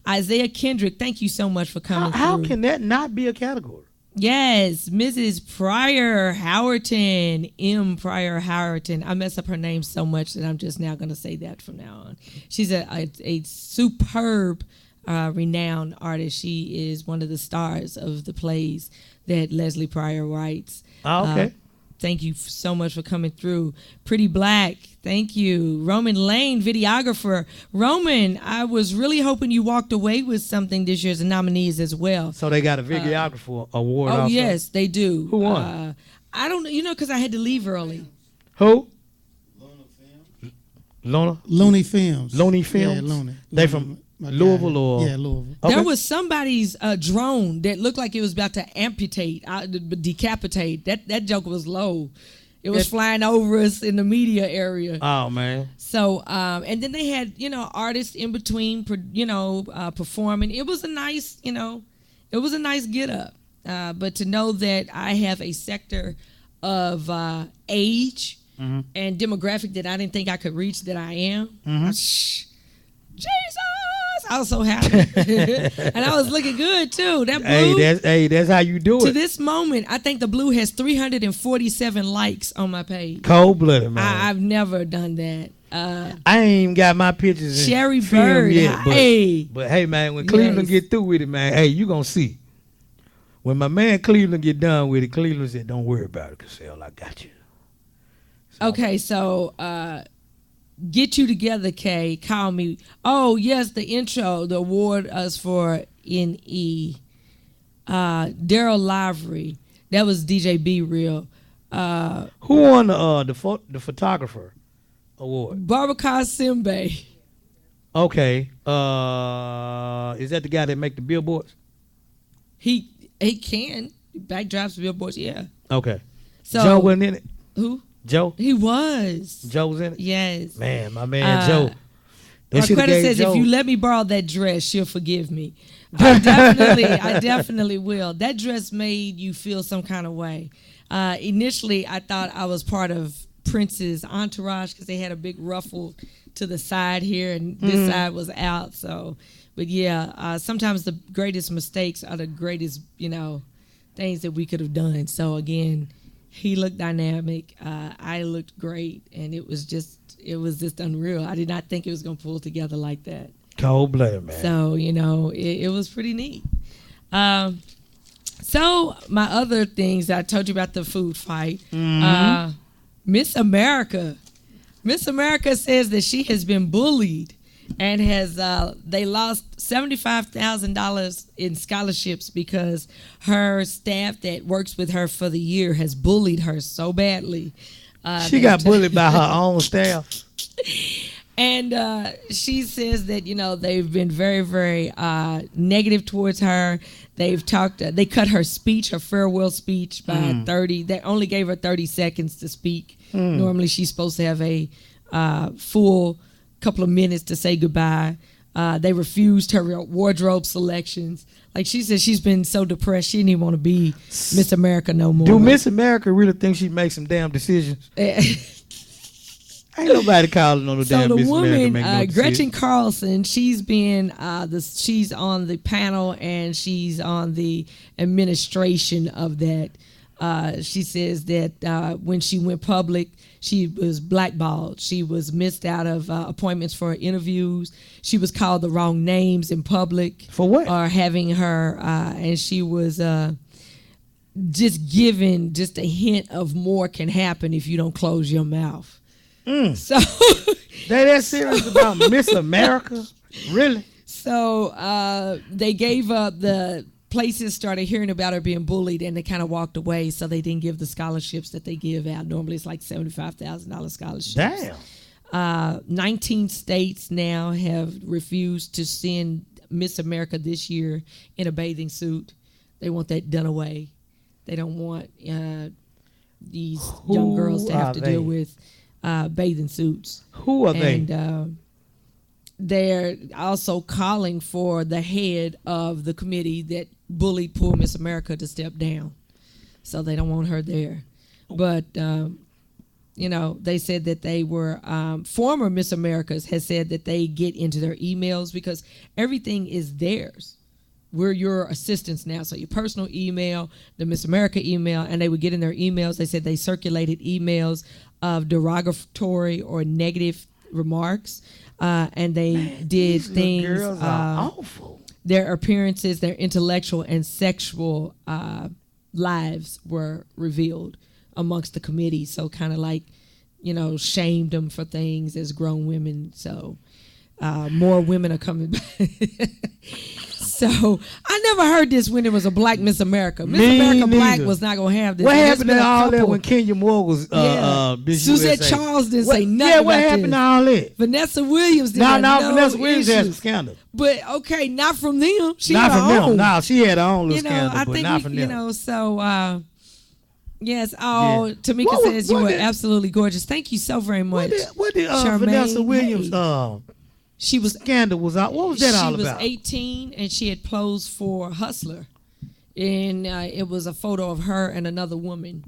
Isaiah Kendrick, thank you so much for coming How through. can that not be a category? Yes, Mrs. Pryor Howerton, M. Pryor Howerton. I mess up her name so much that I'm just now going to say that from now on. She's a superb, renowned artist. She is one of the stars of the plays that Leslie Pryor writes. Oh, okay. Thank you so much for coming through. Pretty Black, thank you. Roman Lane, videographer. Roman, I was really hoping you walked away with something this year as a nominees as well. So they got a videographer award Oh, also? yes, they do. Who won? I don't know, because I had to leave early. Who? Lona? Looney Films. Looney Films? Yeah, Looney. They from Louisville or? Yeah, Louisville. Okay. There was somebody's drone that looked like it was about to amputate, decapitate. That joke was low. It was flying over us in the media area. Oh, man. So, and then they had, artists in between, performing. It was a nice, get up. But to know that I have a sector of age and demographic that I didn't think I could reach that I am. Jesus! I was so happy. And I was looking good, too. That blue. That's how you do it. To this moment, I think the blue has 347 likes on my page. Cold-blooded, man. I've never done that. I ain't even got my pictures in Sherry film Bird, yet, hey. but hey, man, when Cleveland get through with it, man, hey, you gonna see. When my man Cleveland get done with it, Cleveland said, "Don't worry about it, Caszel, I got you." Okay, so get you together, Kay. Call me. Oh yes, the intro, the award us for NE. Daryl Livery, that was DJ B Real. Who won the photographer award? Babacar Simbe. Okay. Is that the guy that make the billboards? He can backdrops, billboards. Yeah. Okay. So Joe wasn't in it. Who? Joe. He was. Joe was in it. Yes. Man, my man Joe. Marquetta says, Joe. if you let me borrow that dress, she'll forgive me. I definitely will. That dress made you feel some kind of way. Initially, I thought I was part of Prince's entourage because they had a big ruffle to the side here, and this side was out. So, but yeah, sometimes the greatest mistakes are the greatest, things that we could have done. So again, he looked dynamic. I looked great, and it was just unreal. I did not think it was going to pull together like that. Cold-blooded, man. So, it was pretty neat. So, my other things, I told you about the food fight. Miss America. Miss America says that she has been bullied and they lost $75,000 in scholarships because her staff that works with her for the year has bullied her so badly. She got bullied by her own staff. And she says that, they've been very, very negative towards her. They cut her speech, her farewell speech by 30. They only gave her 30 seconds to speak. Normally she's supposed to have a full couple of minutes to say goodbye. They refused her wardrobe selections. Like she said, she's been so depressed, she didn't even want to be Miss America no more. Do Miss America really think she makes some damn decisions? Ain't nobody calling on the damn Miss America. Make no Gretchen Carlson, she's been she's on the panel and she's on the administration of that. She says that when she went public, she was blackballed. She was missed out of appointments for interviews. She was called the wrong names in public. For what? Or having her, and she was just given just a hint of more can happen if you don't close your mouth. So they that serious about Miss America? Really? So they gave up. The places started hearing about her being bullied, and they kind of walked away. So they didn't give the scholarships that they give out. Normally, it's like $75,000 scholarships. Damn. 19 states now have refused to send Miss America this year in a bathing suit. They want that done away. They don't want. these young girls to have to deal with bathing suits. Who are they? And they're also calling for the head of the committee that bullied poor Miss America to step down. So they don't want her there. But, they said that they were, former Miss Americas has said that they get into their emails because everything is theirs. We're your assistants now. So your personal email, the Miss America email, and they would get in their emails. They said they circulated emails of derogatory or negative remarks. And they did things. Girls are awful. Their appearances, their intellectual and sexual lives were revealed amongst the committee. So kind of like, shamed them for things as grown women. So more women are coming back. So I never heard this when it was a black Miss America. Miss America Black was not gonna have this. What happened to all that when Kenya Moore was Miss Suzette USA? Charles didn't say nothing. Yeah, what about happened this. to all that? Vanessa Williams didn't. No, Vanessa Williams had some scandal. But okay, not from them. She not had from her them. own. No, she had her own little scandal, I but think not from them. so yes. Oh, Yeah. Tamika says you were absolutely gorgeous. Thank you so very much. What did Charmaine, Vanessa Williams she was scandal was out? What was that all about? She was 18 and she had posed for Hustler, and it was a photo of her and another woman.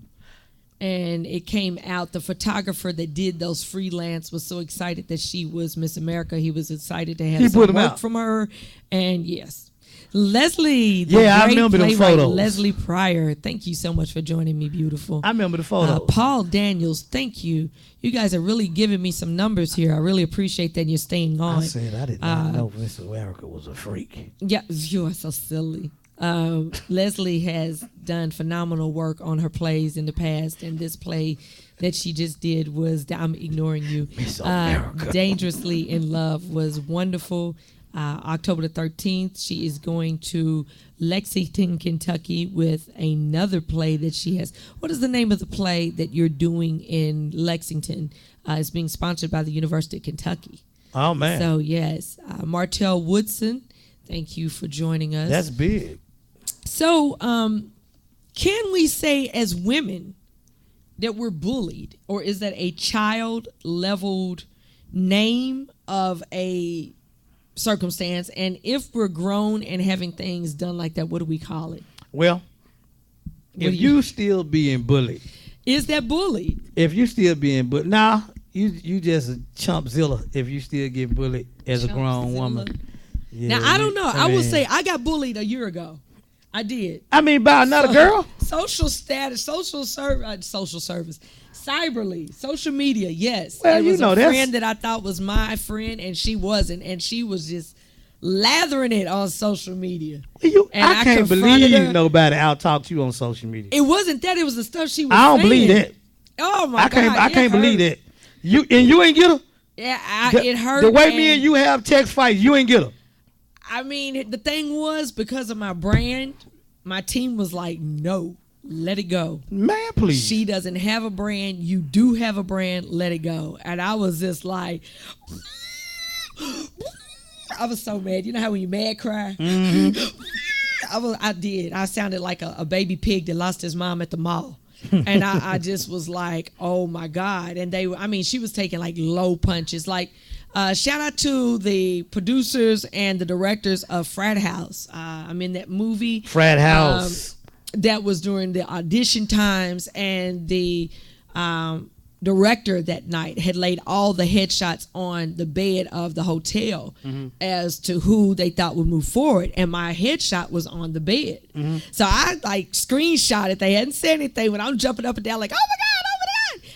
And it came out, the photographer that did those freelance was so excited that she was Miss America. He was excited to have some work from her. And yes, Leslie, the I great remember them playwright, photos. Leslie Pryor, thank you so much for joining me, beautiful. I remember the photos. Paul Daniels, thank you. You guys are really giving me some numbers here. I really appreciate that you're staying on. I said I did not know Miss America was a freak. Yeah, you are so silly. Leslie has done phenomenal work on her plays in the past, and this play that she just did was I'm Ignoring You. Miss America. Dangerously in Love was wonderful. October the 13th, she is going to Lexington, Kentucky with another play that she has. What is the name of the play that you're doing in Lexington? It's being sponsored by the University of Kentucky. Oh, man. So, yes. Martell Woodson, thank you for joining us. That's big. So, can we say as women that we're bullied, or is that a child-leveled name of a circumstance? And if we're grown and having things done like that, what do we call it? Well, if you still being bullied, is that bullied? If you still being bullied, nah, you just a chumpzilla if you still get bullied as a grown woman. Yeah, now I don't know. I would say I got bullied a year ago. I did. I mean, by another girl? Social status, social service, cyberly, social media, yes. Well, it was that's a friend that I thought was my friend, and she wasn't, and she was just lathering it on social media. I can't believe nobody out-talked you on social media. It wasn't that. It was the stuff she was I don't saying. believe that. Oh, my God. I can't believe that. You ain't get her? Yeah, it hurt. The way me and you have text fights, you ain't get her. I mean, the thing was, because of my brand, my team was like, no, let it go. Man, please. She doesn't have a brand. You do have a brand. Let it go. And I was just like, I was so mad. You know how when you mad cry? Mm-hmm. I did. I sounded like a baby pig that lost his mom at the mall. And I just was like, oh my God. And she was taking like low punches. Like, shout out to the producers and the directors of Frat House. I'm in that movie. Frat House. That was during the audition times, and the director that night had laid all the headshots on the bed of the hotel as to who they thought would move forward, and my headshot was on the bed. So I like screenshot it. They hadn't said anything when I'm jumping up and down like, oh my God.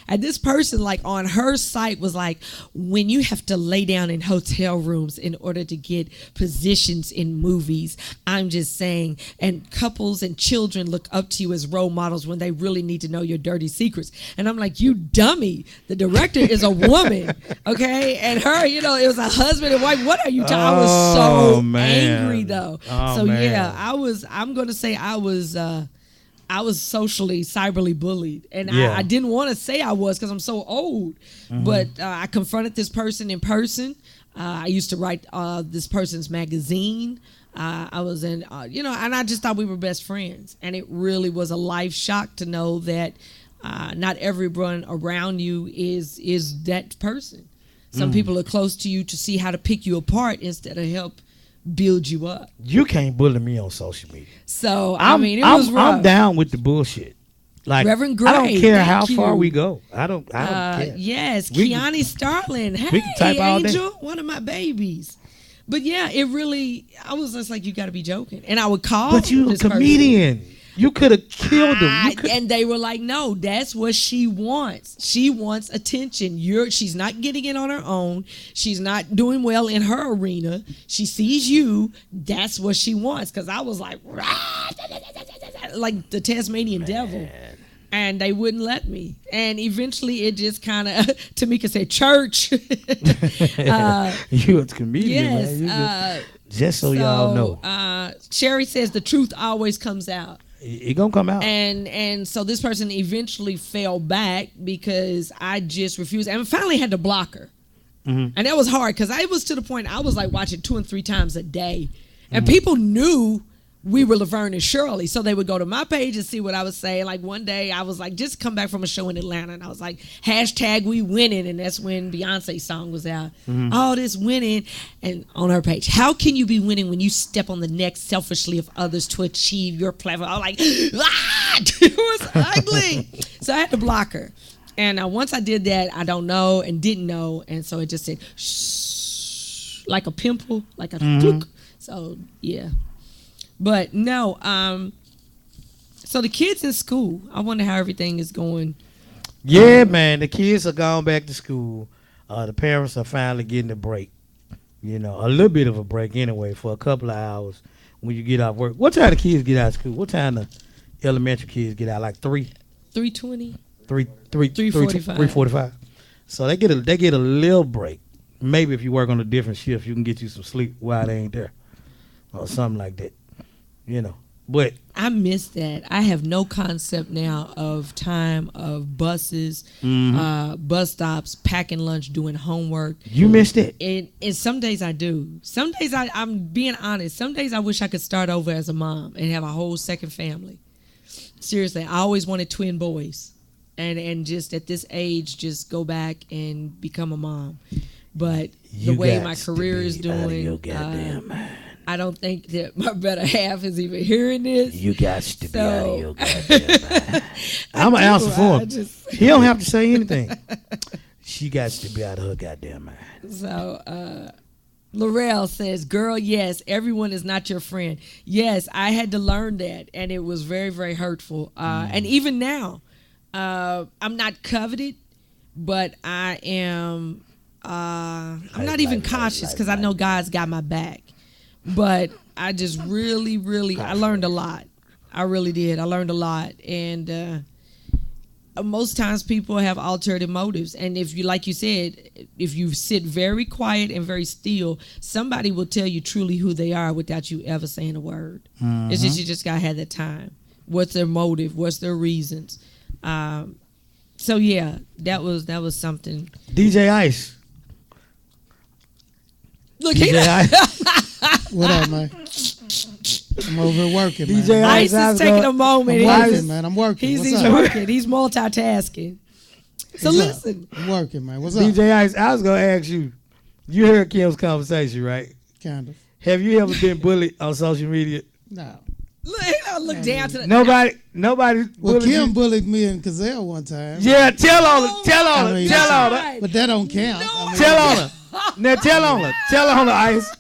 And this person, like, on her site was like, when you have to lay down in hotel rooms in order to get positions in movies, I'm just saying, and couples and children look up to you as role models when they really need to know your dirty secrets. And I'm like, you dummy. The director is a woman, okay? And her, it was a husband and wife. What are you talking? I was so angry, though. Yeah, I'm going to say I was socially, cyberly bullied. And I didn't want to say I was because I'm so old. But I confronted this person in person. I used to write this person's magazine. I was in, and I just thought we were best friends. And it really was a life shock to know that Not everyone around you is that person. Some people are close to you to see how to pick you apart instead of help build you up. You can't bully me on social media. So I mean, it was rough. I'm down with the bullshit. Like, Reverend Gray, I don't care how thank far you. we go. I don't care. Yes, We Kiani Starling. Hey, we can type all day. Angel, one of my babies. But yeah, it really, I was just like, you got to be joking. And I would call. But you a this person. comedian. You could have killed him. And they were like, no, that's what she wants. She wants attention. She's not getting it on her own. She's not doing well in her arena. She sees you. That's what she wants. Because I was like, like the Tasmanian devil. And they wouldn't let me. And eventually it just kind of, Tamika said, church. You a comedian, yes. man. Just so y'all know. Sherry says the truth always comes out. It gonna come out. And so this person eventually fell back because I just refused. And finally had to block her. Mm-hmm. And that was hard because I was to the point I was like watching 2 and 3 times a day. And people knew we were Laverne and Shirley. So they would go to my page and see what I was saying. Like one day I was like, just come back from a show in Atlanta. And I was like, #we winning. And that's when Beyonce's song was out. All this winning. And on her page, how can you be winning when you step on the neck selfishly of others to achieve your platform? I was like, it was ugly. So I had to block her. And once I did that, I don't know and didn't know. And so it just said, shh, like a pimple, like a fluke. So, yeah. But no, so the kids in school, I wonder how everything is going. Yeah, man, the kids are going back to school. The parents are finally getting a break. You know, a little bit of a break anyway for a couple of hours when you get off work. What time the kids get out of school? What time the elementary kids get out? Like 3:20? 3:45. 3:45. So they get a little break. Maybe if you work on a different shift, you can get you some sleep while they ain't there. Or something like that. You know, but I miss that. I have no concept now of time of buses, bus stops, packing lunch, doing homework. You missed it. And some days I do. Some days I'm being honest. Some days I wish I could start over as a mom and have a whole second family. Seriously, I always wanted twin boys, and just at this age, just go back and become a mom. But the way my career is doing, I don't think that my better half is even hearing this. You got to be out of your goddamn mind. I'm going to answer for him. He don't have to say anything. She got to be out of her goddamn mind. So, Laurel says, girl, yes, everyone is not your friend. Yes, I had to learn that, and it was very, very hurtful. And even now, I'm not coveted, but I am, I'm not even cautious because I know God's got my back. But I just really, I learned a lot. I really did. I learned a lot. And most times people have ulterior motives. And if you, like you said, if you sit very quiet and very still, somebody will tell you truly who they are without you ever saying a word. It's just, you just got to have that time. What's their motive? What's their reasons? So, yeah, that was something. DJ Ice. Look, DJ Ice. What up, man? I'm over here working, man. DJ Ice is taking a moment. I'm working, man. I'm working. He's working. He's multitasking. So listen. I'm working, man. What's up? DJ Ice, I was going to ask you, you heard Kim's conversation, right? Kind of. Have you ever been bullied on social media? No. Look down to the... Nobody Well, Kim you? bullied me and Caszel one time. Yeah, tell on her. Tell on her. But that don't count. Tell on her. Now tell on her. Tell on her, Ice.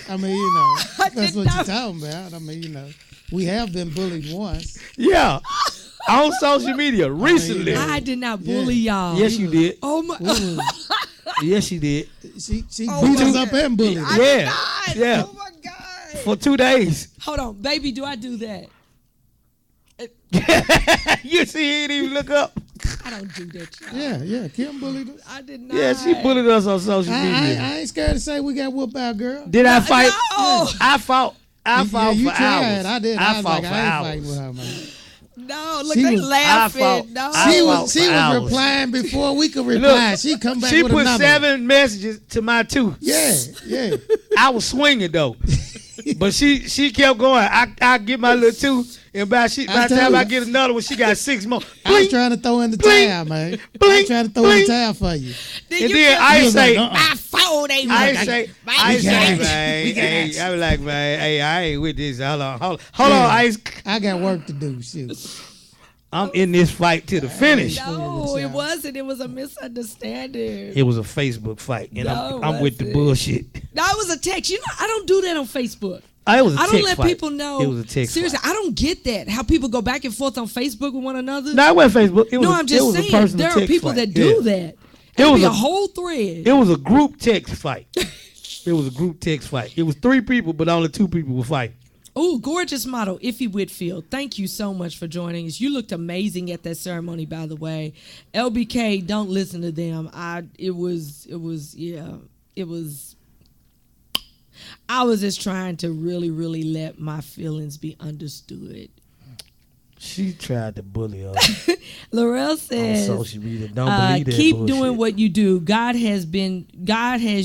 I mean, you know, that's what you're talking about. I mean, you know, we have been bullied once. Yeah. On social media recently. I did not bully y'all. Yes, you did. Oh my! Yes, you did. She beat us up and bullied us. Yeah. Yeah. Oh my God! For 2 days. Hold on, baby. Do I do that? You see, he didn't even look up. I don't do that. Y'all. Yeah. Kim bullied us. I did not. Yeah, she bullied us on social media. I ain't scared to say we got whooped out, girl. Did I fight? No. I fought you for tried. hours. I did. I fought was like, for I ain't hours. fighting with her, man. No, look, She they was- laughing. I fought She for was hours. replying before we could reply. She come back She with a put number. 7 messages to my 2. Yeah. I was swinging though. But she kept going. I get my little two, and by the time I get another one, she got 6 more. I was trying to throw in the towel, man. I was trying to throw in the towle for you. And then I say, my phone ain't I working. say, man, hey, I be like, man, hey, I ain't with this. Hold on, Ice. I got work to do. Shoot. I'm in this fight to the finish. No, it wasn't. It was a misunderstanding. It was a Facebook fight, and No, I'm with the wasn't. bullshit. No, it was a text. You know, I don't do that on Facebook. It was a I don't text let fight. people know. It was a text Seriously, fight. I don't get that. How people go back and forth on Facebook with one another. No, it wasn't Facebook. It was I'm just it was saying. a personal There are text people fight. that do that. It It was was a a- whole thread. It was a group text fight. It was a group text fight. It was 3 people, but only 2 people were fighting. Oh, gorgeous model, Iffy Whitfield. Thank you so much for joining us. You looked amazing at that ceremony, by the way. LBK, don't listen to them. It was. I was just trying to really, really let my feelings be understood. She tried to bully her Laurel on says, social media. Don't believe that keep bullshit. doing what you do. God has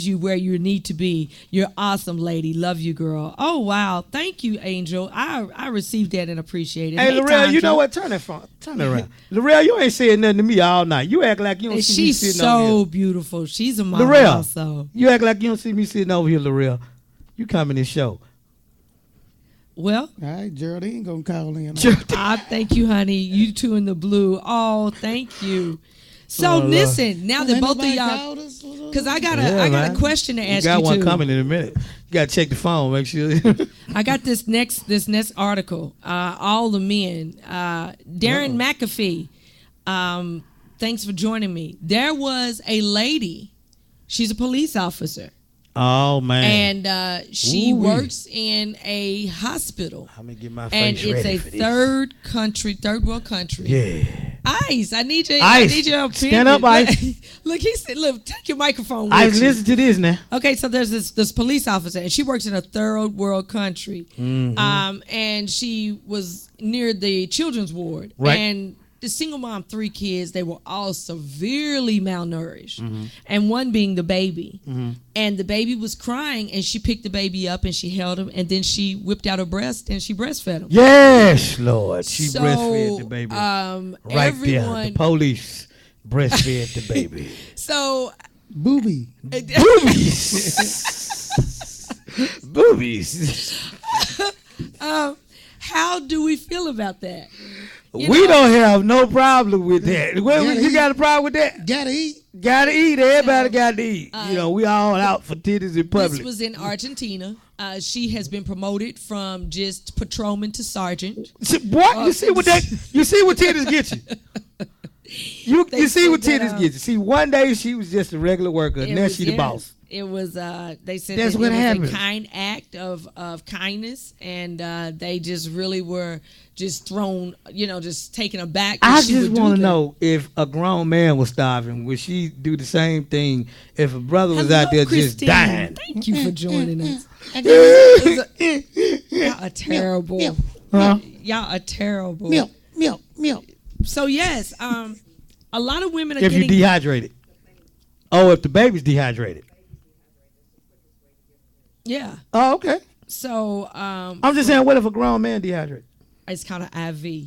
you where you need to be. You're awesome, lady. Love you, girl. Oh, wow. Thank you, Angel. I received that and appreciate it. Hey, Laurel, you Tandra. know what? Turn it around. Laurel, you ain't saying nothing to me all night. You act like you don't see me She's sitting over so here. beautiful. She's a model Laurel, also. you act like you don't see me sitting over here, Laurel. You come in this show. Well, All right, Geraldine gonna call in. thank you, honey. You two in the blue. Oh, thank you. So listen, now that both of y'all, because I got a question to ask you. Got one too. coming in a minute. You gotta check the phone, make sure. I got this next article. All the men. Darren McAfee. Thanks for joining me. There was a lady. She's a police officer. Oh man! And she works in a hospital. I'm gonna get my And face ready it's for a this. third world country. Yeah. Ice, I need your opinion. Stand up, Ice. Look, he said, "Look, take your microphone with Ice, you." listen to this now. Okay, so there's this police officer, and she works in a third world country. And she was near the children's ward. Right. And the single mom, 3 kids, they were all severely malnourished. And one being the baby. And the baby was crying, and she picked the baby up, and she held him, and then she whipped out her breast, and she breastfed him. Yes, Lord. She So, breastfed the baby. Right there. everyone- The police breastfed the baby. So Booby. Boobies. how do we feel about that? You We know- don't have no problem with that. You got a problem with that? Gotta eat. Gotta eat. Everybody got to eat. We all out for titties in public. This was in Argentina. She has been promoted from just patrolman to sergeant. What? You see what titties get you? You see what said that, titties get you. See, one day she was just a regular worker, and now she the boss. It was. They said That's that what it was happens. a kind act of kindness, and they just really were just thrown, just taken aback. that I she just would do want to that. know if a grown man was starving, would she do the same thing if a brother was out there Christine. just dying? Thank you for joining us. Y'all are terrible. Huh? Y'all are terrible. Milk. So yes, a lot of women are If you getting. dehydrated. Oh, if the baby's dehydrated. Yeah. Oh, okay. So I'm just saying, what if a grown man dehydrated? it's kind of IV.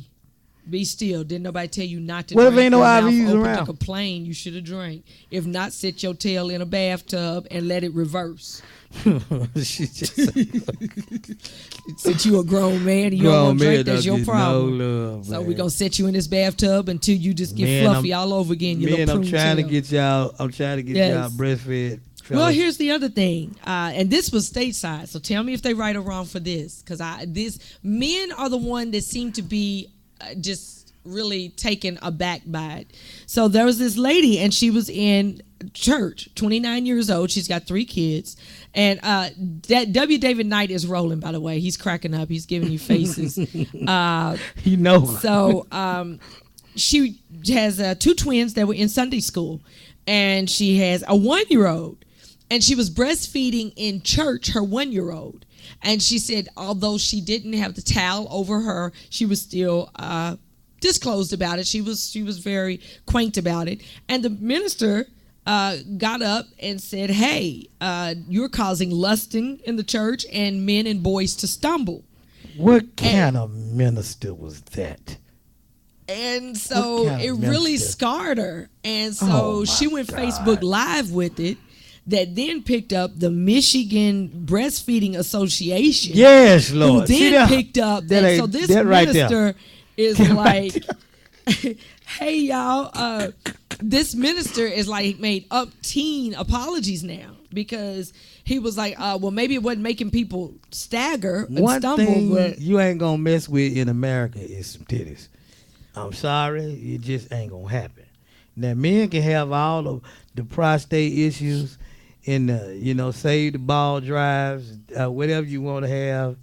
Be still. Didn't nobody tell you not to What if drink? ain't no Your mouth IVs open around? like a plane, you should have drank. If not, sit your tail in a bathtub and let it reverse. She just Since you a grown man and you don't want to drink, that's your don't get problem. No love, So man. we're going to set you in this bathtub until you just get Man, fluffy all over again. You Man, little I'm prune trying to tail. get y'all. I'm trying to get Yes. y'all breastfed. Well, fellas. here's the other thing, and this was stateside. So tell me if they right or wrong for this, because men are the one that seem to be just really taken aback by it. So there was this lady, and she was in church, 29 years old. She's got 3 kids, and that W. David Knight is rolling. By the way, he's cracking up. He's giving you faces. He knows. So she has 2 twins that were in Sunday school, and she has a 1-year-old, and she was breastfeeding in church her 1-year-old. And she said, although she didn't have the towel over her, she was still disclosed about it. She was very quaint about it. And the minister got up and said, hey, you're causing lusting in the church and men and boys to stumble. What kind of minister was that? And so it really scarred her. And so she went Facebook Live with it. That then picked up the Michigan Breastfeeding Association. Yes, Lord. Who then picked up that. So this minister is like, hey, y'all, this minister is like made teen apologies now because he was like, well, maybe it wasn't making people stagger and stumble. One thing but you ain't going to mess with in America is some titties. I'm sorry, it just ain't going to happen. Now, men can have all of the prostate issues and, save the ball drives, whatever you want to have.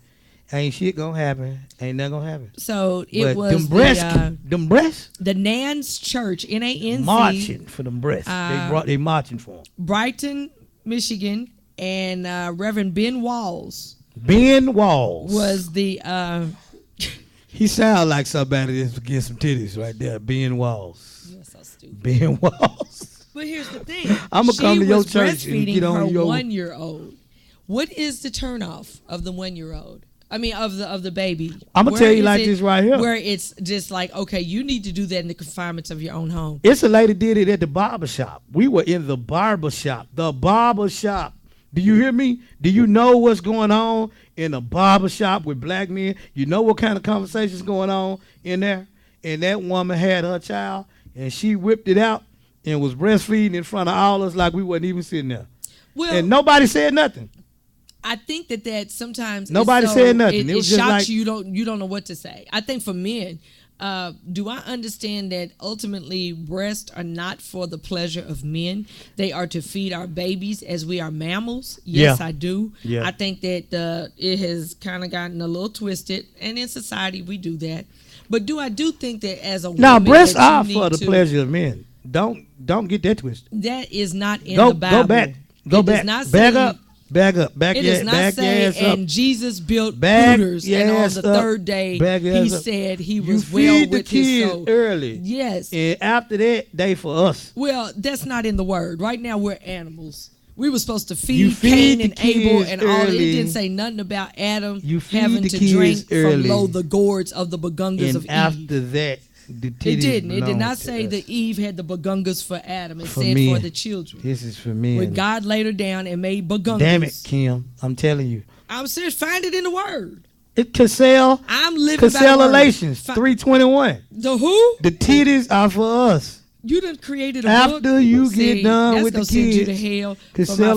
Ain't shit going to happen. Ain't nothing going to happen. So it but was them breasts? The Nans Church, N-A-N-C. Marching for them breasts. They marching for them. Brighton, Michigan, and Reverend Ben Walls. Ben Walls. Was the... He sounds like somebody that's get some titties right there. Ben Walls. You're so stupid. Ben Walls. But here's the thing. I'm going to come to your church and get on her your... 1-year-old. What is the turnoff of the 1-year-old? I mean, of the baby. I'm going to tell you like this right here. Where it's just like, okay, you need to do that in the confinements of your own home. It's a lady did it at the barber shop. We were in the barber shop. The barber shop. Do you hear me? Do you know what's going on in a barber shop with black men? You know what kind of conversations going on in there? And that woman had her child, and she whipped it out and was breastfeeding in front of all us like we wasn't even sitting there. Well, and nobody said nothing. I think that sometimes nobody said nothing. It just shocks like, you. You don't know what to say. I think for men, do I understand that ultimately breasts are not for the pleasure of men? They are to feed our babies as we are mammals. Yes, I do. Yeah. I think that it has kind of gotten a little twisted, and in society we do that. But I do think that as a woman, now breasts are for the pleasure of men. Don't get that twisted. That is not in the Bible. Go back. Back up. Back up. Back it your, does not back say, your ass up. And Jesus built hooters, and on the third day, he said he was well with his soul. Early. Yes. And after that, they for us. Well, that's not in the word. Right now, we're animals. We were supposed to feed Cain and Abel and all. It didn't say nothing about Adam having to drink from the gourds of the begungas of Eve. And after that, the titties it didn't. It did not say that Eve had the begungas for Adam. It said for the children. This is for me. When God laid her down and made begungas. Damn it, Kim. I'm telling you. I'm serious. Find it in the word. It Caszel. I'm living by the word. Casell 321. The who? The titties are for us. You done created a after book. You get done with the kids. That's gonna send you to hell. Casell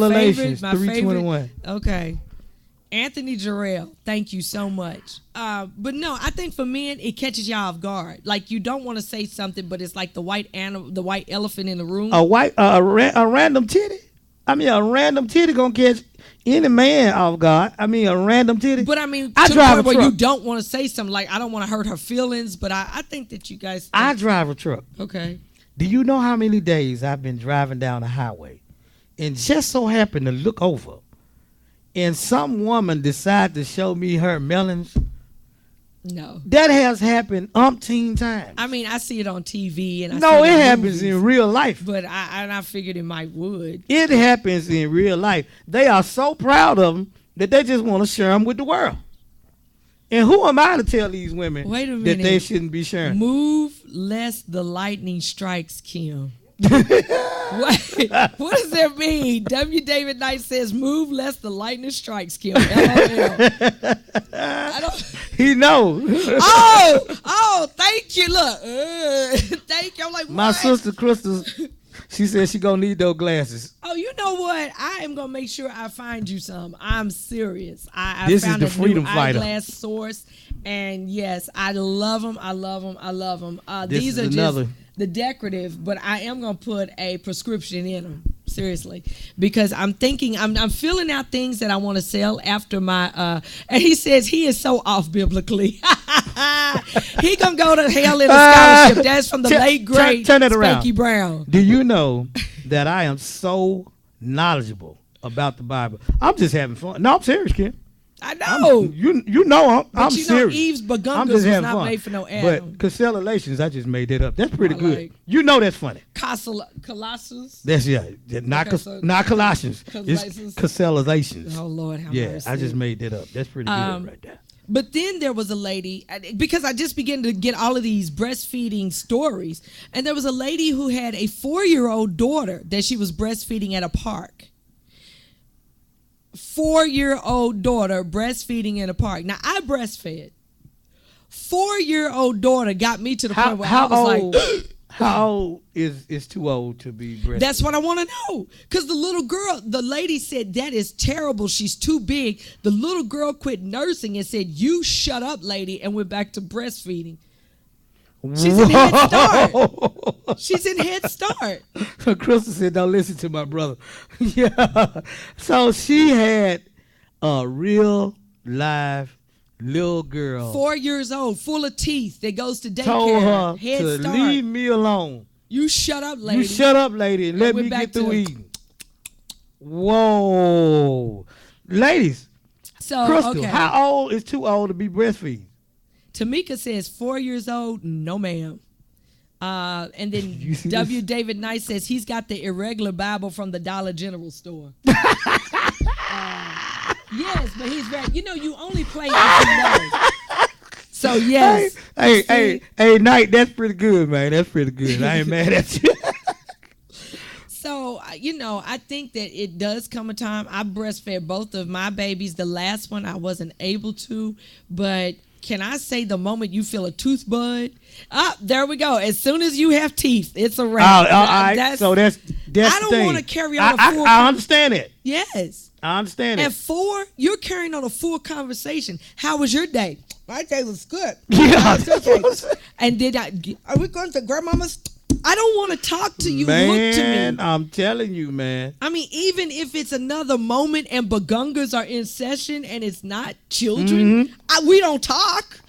321. Okay. Anthony Jarrell, thank you so much. But no, I think for men, it catches y'all off guard. Like you don't want to say something, but it's like the white elephant in the room. A random titty. I mean, a random titty gonna catch any man off guard. I mean, a random titty. But I mean, I drive a truck. Where you don't want to say something like I don't want to hurt her feelings, but I think that you guys. I drive a truck. Okay. Do you know how many days I've been driving down the highway, and just so happened to look over, and some woman decided to show me her melons? No. That has happened umpteen times. I mean, I see it on TV. And it happens in real life. But I figured it might would. It happens in real life. They are so proud of them that they just want to share them with the world. And who am I to tell these women that they shouldn't be sharing? Move lest the lightning strikes, Kim. What does that mean? W. David Knight says, "Move lest the lightning strikes, Kim." He knows. Oh, thank you. Look, thank you. I'm like, what? My sister Crystal, she said she gonna need those glasses. Oh, you know what? I am gonna make sure I find you some. I'm serious. I this found is the Freedom Fighter eyeglass source, and yes, I love them. I love them. I love them. These are another. Just the decorative, but I am gonna put a prescription in them. Seriously, because I'm thinking I'm filling out things that I want to sell after my and he says he is so off biblically. He gonna go to hell in a scholarship. That's from the late great turn it around. Spanky Brown. Do you know that I am so knowledgeable about the Bible? I'm just having fun. No, I'm serious, Kim. I know. You know I'm you serious. Know, Eve's Begungas was not fun. made for no Adam. But Cascellations, I just made that up. That's pretty good. Like, you know that's funny. Colossus. That's not Colossians. It's Cascellations. Oh Lord, how mercy. I just made that up. That's pretty good right there. But then there was a lady, because I just began to get all of these breastfeeding stories, and there was a lady who had a 4-year-old daughter that she was breastfeeding at a park. 4-year-old daughter breastfeeding in a park. Now, I breastfed. 4-year-old daughter got me to the point where I was like... How old is too old to be breastfeeding? That's what I want to know. Because the little girl, the lady said, that is terrible. She's too big. The little girl quit nursing and said, you shut up, lady, and went back to breastfeeding. She's in Head Start. She's in Head Start. Crystal said, don't listen to my brother. Yeah. So she had a real live little girl, 4 years old, full of teeth, that goes to daycare. Told her Head to Start. leave me alone. You shut up, lady. You shut up, lady, and let me get through eating. Whoa. Ladies, so, Crystal, how old is too old to be breastfeeding? Tamika says 4 years old, no ma'am. And then W. David Knight says he's got the irregular Bible from the Dollar General store. Yes, but he's very, you only play if you know. So, yes. Hey, Knight, that's pretty good, man. That's pretty good. I ain't mad at you. So, I think that it does come a time. I breastfed both of my babies. The last one I wasn't able to, but can I say the moment you feel a tooth bud? There we go. As soon as you have teeth, it's a wrap. So that's I don't want to carry on a full. I understand it. Yes. I understand it. At 4, you're carrying on a full conversation. How was your day? My day was good. Yeah. And are we going to grandmama's? I don't want to talk to you. Man, look to me. I'm telling you, man. I mean, even if it's another moment and Begungas are in session and it's not children, we don't talk.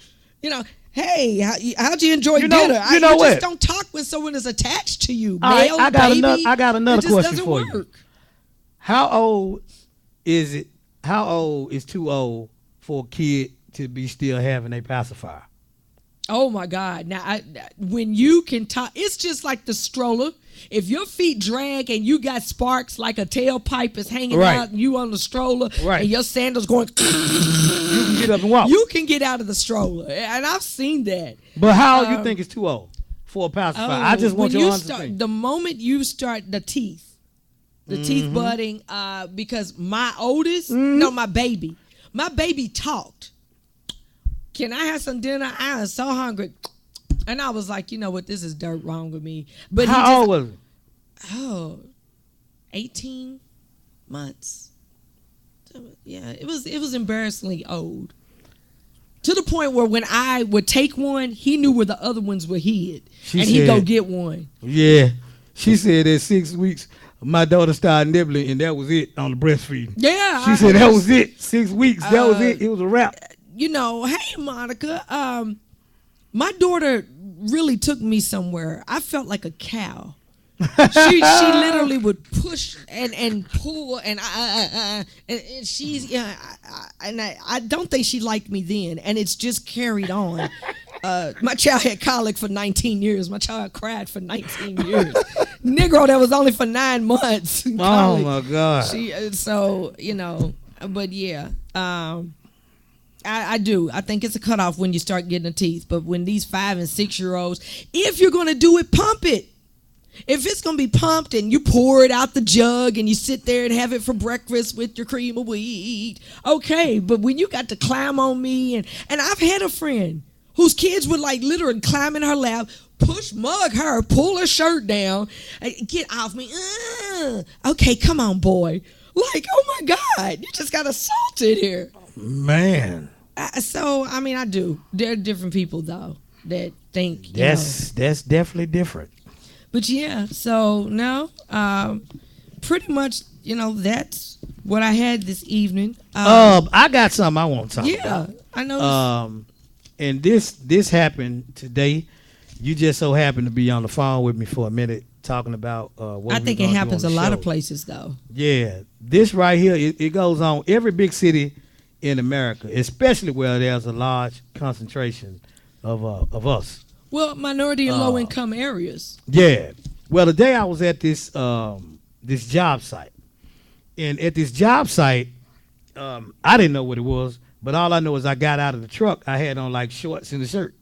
Hey, how'd you enjoy dinner? You know what? Just don't talk when someone is attached to you. All right, I got another question for for you. How old is too old for a kid to be still having a pacifier? Oh my God. Now, when you can talk, it's just like the stroller. If your feet drag and you got sparks like a tailpipe is hanging out and you on the stroller and your sandals going, you can get up and walk. You can get out of the stroller. And I've seen that. But how old you think is too old for a pacifier? I just want you to understand. The moment you start the teeth budding, because my oldest, my baby talked. Can I have some dinner? I am so hungry. And I was like, you know what? This is dirt wrong with me. But how old was it? 18 months. Yeah, it was embarrassingly old. To the point where when I would take one, he knew where the other ones were hid. He'd go get one. Yeah. She said at 6 weeks, my daughter started nibbling, and that was it on the breastfeeding. Yeah. She said that was it. 6 weeks. That was it. It was a wrap. Hey, Monica, my daughter really took me somewhere. I felt like a cow. She literally would push and pull and she's I don't think she liked me then, and it's just carried on. My child had colic for 19 years. My child cried for 19 years. Negro, that was only for 9 months. Oh my God. But yeah. I do. I think it's a cutoff when you start getting the teeth. But when these 5 and 6 year olds, if you're going to do it, pump it. If it's going to be pumped and you pour it out the jug and you sit there and have it for breakfast with your cream of wheat, okay. But when you got to climb on me, and I've had a friend whose kids would like literally climb in her lap, mug her, pull her shirt down, get off me. Okay, come on, boy. Like, oh my God, you just got assaulted here. Man. I do. There are different people, though, that think. That's definitely different. But yeah, so no, pretty much, that's what I had this evening. I got something I want to talk about. Yeah, I know. And this happened today. You just so happened to be on the phone with me for a minute talking about what I think it happens a lot of places, though. Yeah, this right here, it goes on every big city in America, especially where there's a large concentration of us. Well, minority and low income areas. Yeah. Well, the day I was at this this job site, and at this job site, I didn't know what it was, but all I know is I got out of the truck. I had on like shorts and a shirt,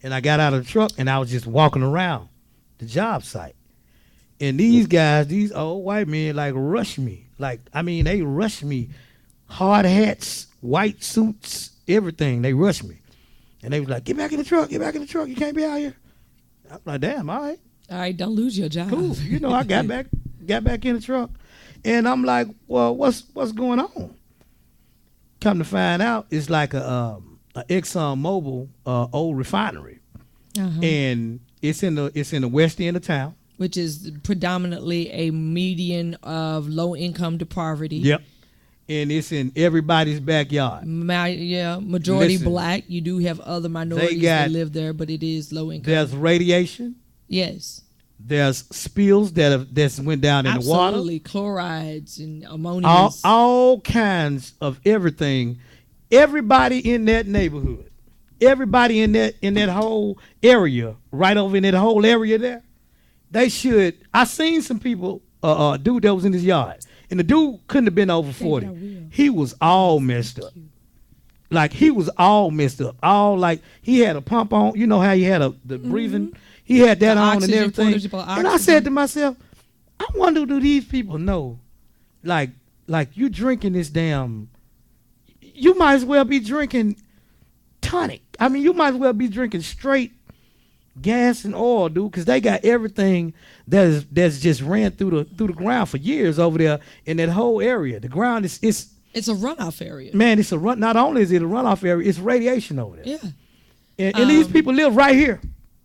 and I got out of the truck and I was just walking around the job site, and these guys, these old white men, like rushed me. Like, I mean, they rushed me. Hard hats, white suits, everything. They rushed me. And they was like, get back in the truck, get back in the truck. You can't be out here. I'm like, damn, all right. All right, don't lose your job. Cool. You know, I got back in the truck. And I'm like, well, what's going on? Come to find out, it's like a Exxon Mobil old refinery. And it's in the west end of town. Which is predominantly a median of low income to poverty. Yep. And it's in everybody's backyard. Majority black. You do have other minorities that live there, but it is low income. There's radiation. Yes. There's spills that went down in the water. Absolutely, chlorides and ammonia. All kinds of everything. Everybody in that neighborhood, everybody in that whole area, right over in that whole area there, they should. I seen some people, dude that was in his yard. And the dude couldn't have been over 40. He was all messed up. Like, he was all messed up. All like, he had a pump on. You know how he had the breathing? He had that on and everything. And I said to myself, I wonder, do these people know? Like you drinking this damn, you might as well be drinking tonic. I mean, you might as well be drinking straight gas and oil, dude, because they got everything that's just ran through the ground for years over there in that whole area. The ground is it's a runoff area. Man, it's a run. Not only is it a runoff area, it's radiation over there. Yeah, and these people live right here.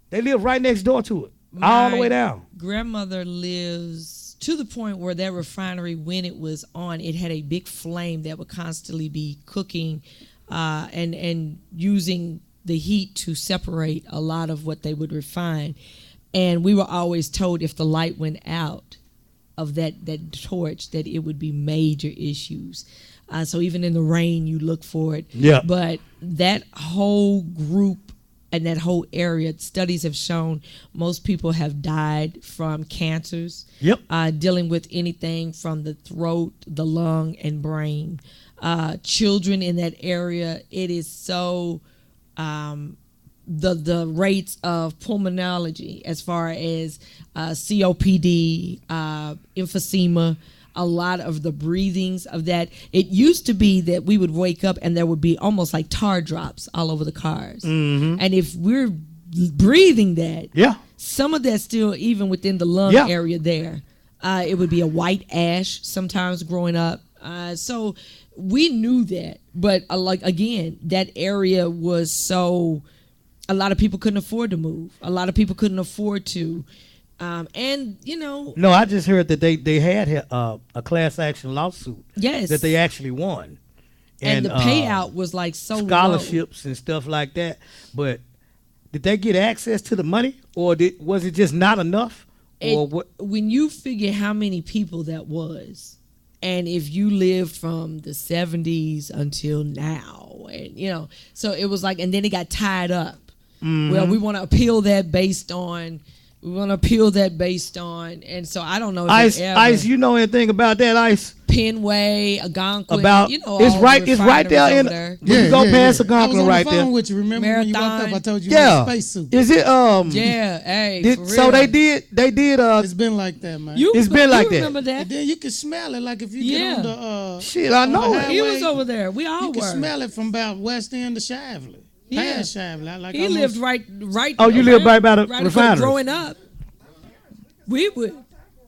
They live right next door to it, all the way down. Grandmother lives to the point where that refinery, when it was on, it had a big flame that would constantly be cooking, and using the heat to separate a lot of what they would refine. And we were always told if the light went out of that torch that it would be major issues. So even in the rain, you look for it. Yeah. But that whole group and that whole area, studies have shown most people have died from cancers. Yep. Dealing with anything from the throat, the lung, and brain. Children in that area, it is so... the rates of pulmonology as far as COPD, emphysema, a lot of the breathings of that. It used to be that we would wake up and there would be almost like tar drops all over the cars. Mm-hmm. And if we're breathing that, some of that still even within the lung area there, it would be a white ash sometimes growing up. So we knew that, but like again, that area was so. A lot of people couldn't afford to move. A lot of people couldn't afford to, and you know. No, I just heard that they had a class action lawsuit. Yes. That they actually won, and the payout was like so scholarships low. and stuff like that. But did they get access to the money, or was it just not enough, or what? When you figure how many people that was. And if you lived from the 70s until now, and you know, so it was like, and then it got tied up. Mm-hmm. Well, we want to appeal that based on, and so I don't know. If Ice, you know anything about that, Ice? Penway, Algonquin, about you know, it's right there in there. When you go past Algonquin right there. With you. Remember Marathon. when you walked up? I told you you had a spacesuit. Is it Yeah, hey. For real. So they did. It's been like that, man. It's been like that. Remember that? And then you can smell it, like if you get on the shit. I know it. He was over there. We all you were. You can smell it from about West End to Shively. Yeah. Past Shively. Like he lived right. Oh, you lived right by the refinery. Growing up, we would.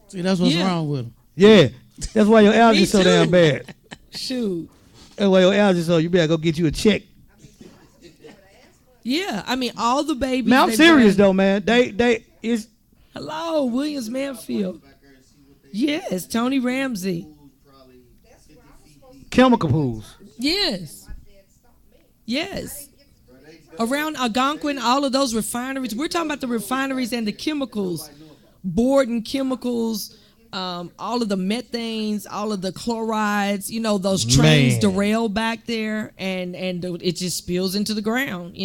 See, that's what's wrong with him. Yeah, that's why your allergies so damn bad. Shoot. That's why your allergies so. You better go get you a check. Yeah, I mean all the babies. Man, I'm serious though, man. They is. Hello, Williams Manfield. Yes, Tony Ramsey. Chemical pools. Yes. Yes. Around Algonquin, all of those refineries. We're talking about the refineries and the chemicals, Borden chemicals, all of the methanes, all of the chlorides, those trains derail back there and it just spills into the ground,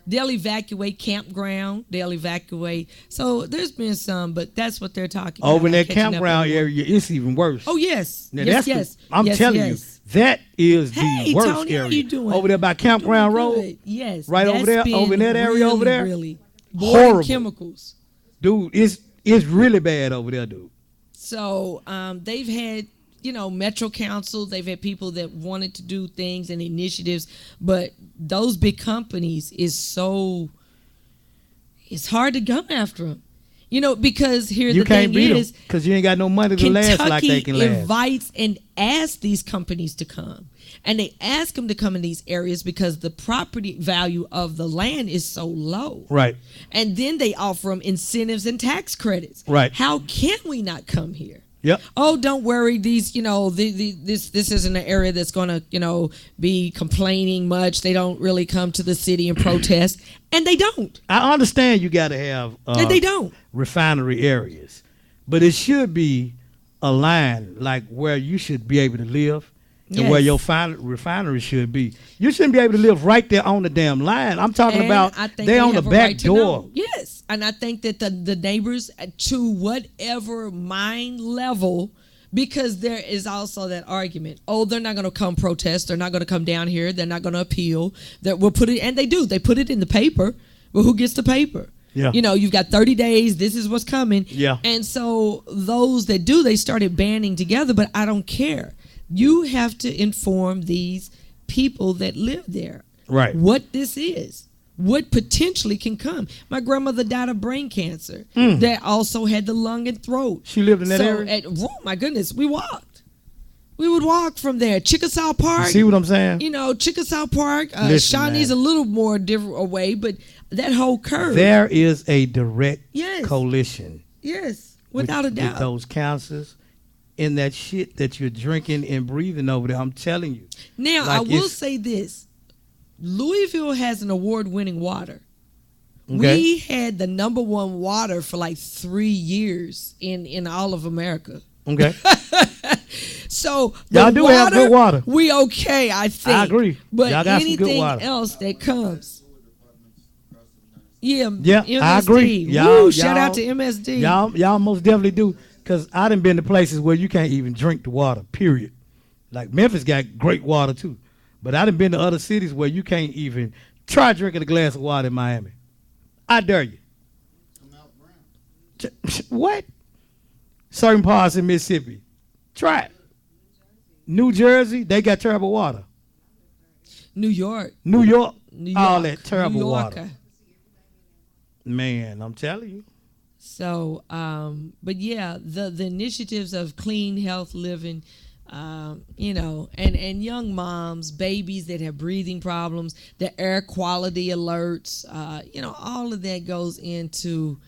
They'll evacuate campground. They'll evacuate. So there's been some, but that's what they're talking about. Over in that campground area, it's even worse. Oh, yes. Now, yes. I'm telling you, that is the worst Tony, area. How you doing? Over there by Campground Road? Yes. Right over there? Over in that area over there? Really. Horrible. Chemicals. Dude, it's really bad over there, dude. So they've had, Metro Council. They've had people that wanted to do things and initiatives. But those big companies it's hard to come after them. Because the thing is, because you ain't got no money to last like they can last. Kentucky invites and asks these companies to come. And they ask them to come in these areas because the property value of the land is so low. Right. And then they offer them incentives and tax credits. Right. How can we not come here? Yep. Oh, don't worry. These, this isn't an area that's going to, be complaining much. They don't really come to the city and protest, and they don't. I understand you got to have and they don't refinery areas, but it should be a line like where you should be able to live. And where your refinery should be. You shouldn't be able to live right there on the damn line. I'm talking about they on the back door. Yes. And I think that the neighbors to whatever mind level, because there is also that argument. Oh, they're not going to come protest. They're not going to come down here. They're not going to appeal. That we'll put it, and they do. They put it in the paper. Well, who gets the paper? Yeah. You've got 30 days. This is what's coming. Yeah. And so those that do, they started banding together, but I don't care. You have to inform these people that live there what this is, what potentially can come. My grandmother died of brain cancer that also had the lung and throat. She lived in that area? Oh, my goodness, we walked. We would walk from there. Chickasaw Park. See what I'm saying? Chickasaw Park. Shawnee's a little more different away, but that whole curve. There is a direct coalition. Yes, without a doubt. With those cancers. In that shit that you're drinking and breathing over there, I'm telling you. Now, I will say this. Louisville has an award-winning water. Okay. We had the number one water for like 3 years in all of America. Okay. So y'all do have good water. We okay, I think. I agree. But y'all got anything some good water. else that comes. Yeah, MSD. I agree. Woo, shout out to MSD. Y'all most definitely do. Because I done been to places where you can't even drink the water, period. Like Memphis got great water too. But I done been to other cities where you can't even try drinking a glass of water in Miami. I dare you. What? Certain parts in Mississippi. Try it. New Jersey, they got terrible water. New York. All that terrible water. Man, I'm telling you. So, but yeah, the initiatives of clean health living, and young moms, babies that have breathing problems, the air quality alerts, all of that goes into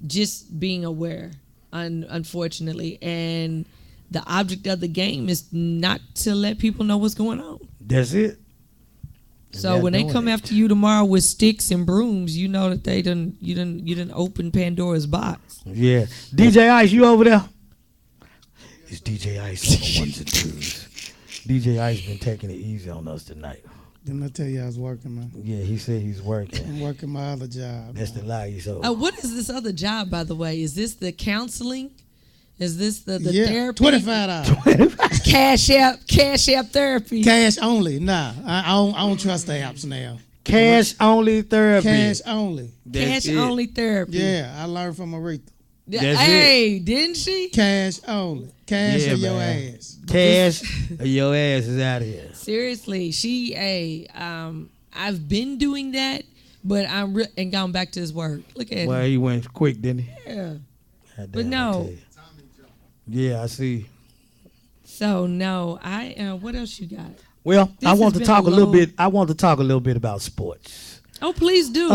just being aware, unfortunately. And the object of the game is not to let people know what's going on. That's it. So when they come after you tomorrow with sticks and brooms, you know that you didn't open Pandora's box. Yeah. DJ Ice, you over there? It's DJ Ice on the ones and twos. DJ Ice been taking it easy on us tonight. Didn't I tell you I was working, man? Yeah, he said he's working. I'm working my other job. That's the lie he's over. What is this other job, by the way? Is this the counseling? Is this the therapy? $25. Cash app therapy. Cash only. Nah, I don't trust the apps now. Cash only therapy. Cash only. Cash only therapy. Yeah, I learned from Aretha. Didn't she? Cash only. Cash or your ass. Cash or your ass is out of here. Seriously, I've been doing that, but and gone back to his work. Look at him. Well, he went quick, didn't he? Yeah. But no. Yeah, I see. So no, what else you got? Well, I want to talk a little bit. I want to talk a little bit about sports. Oh, please do.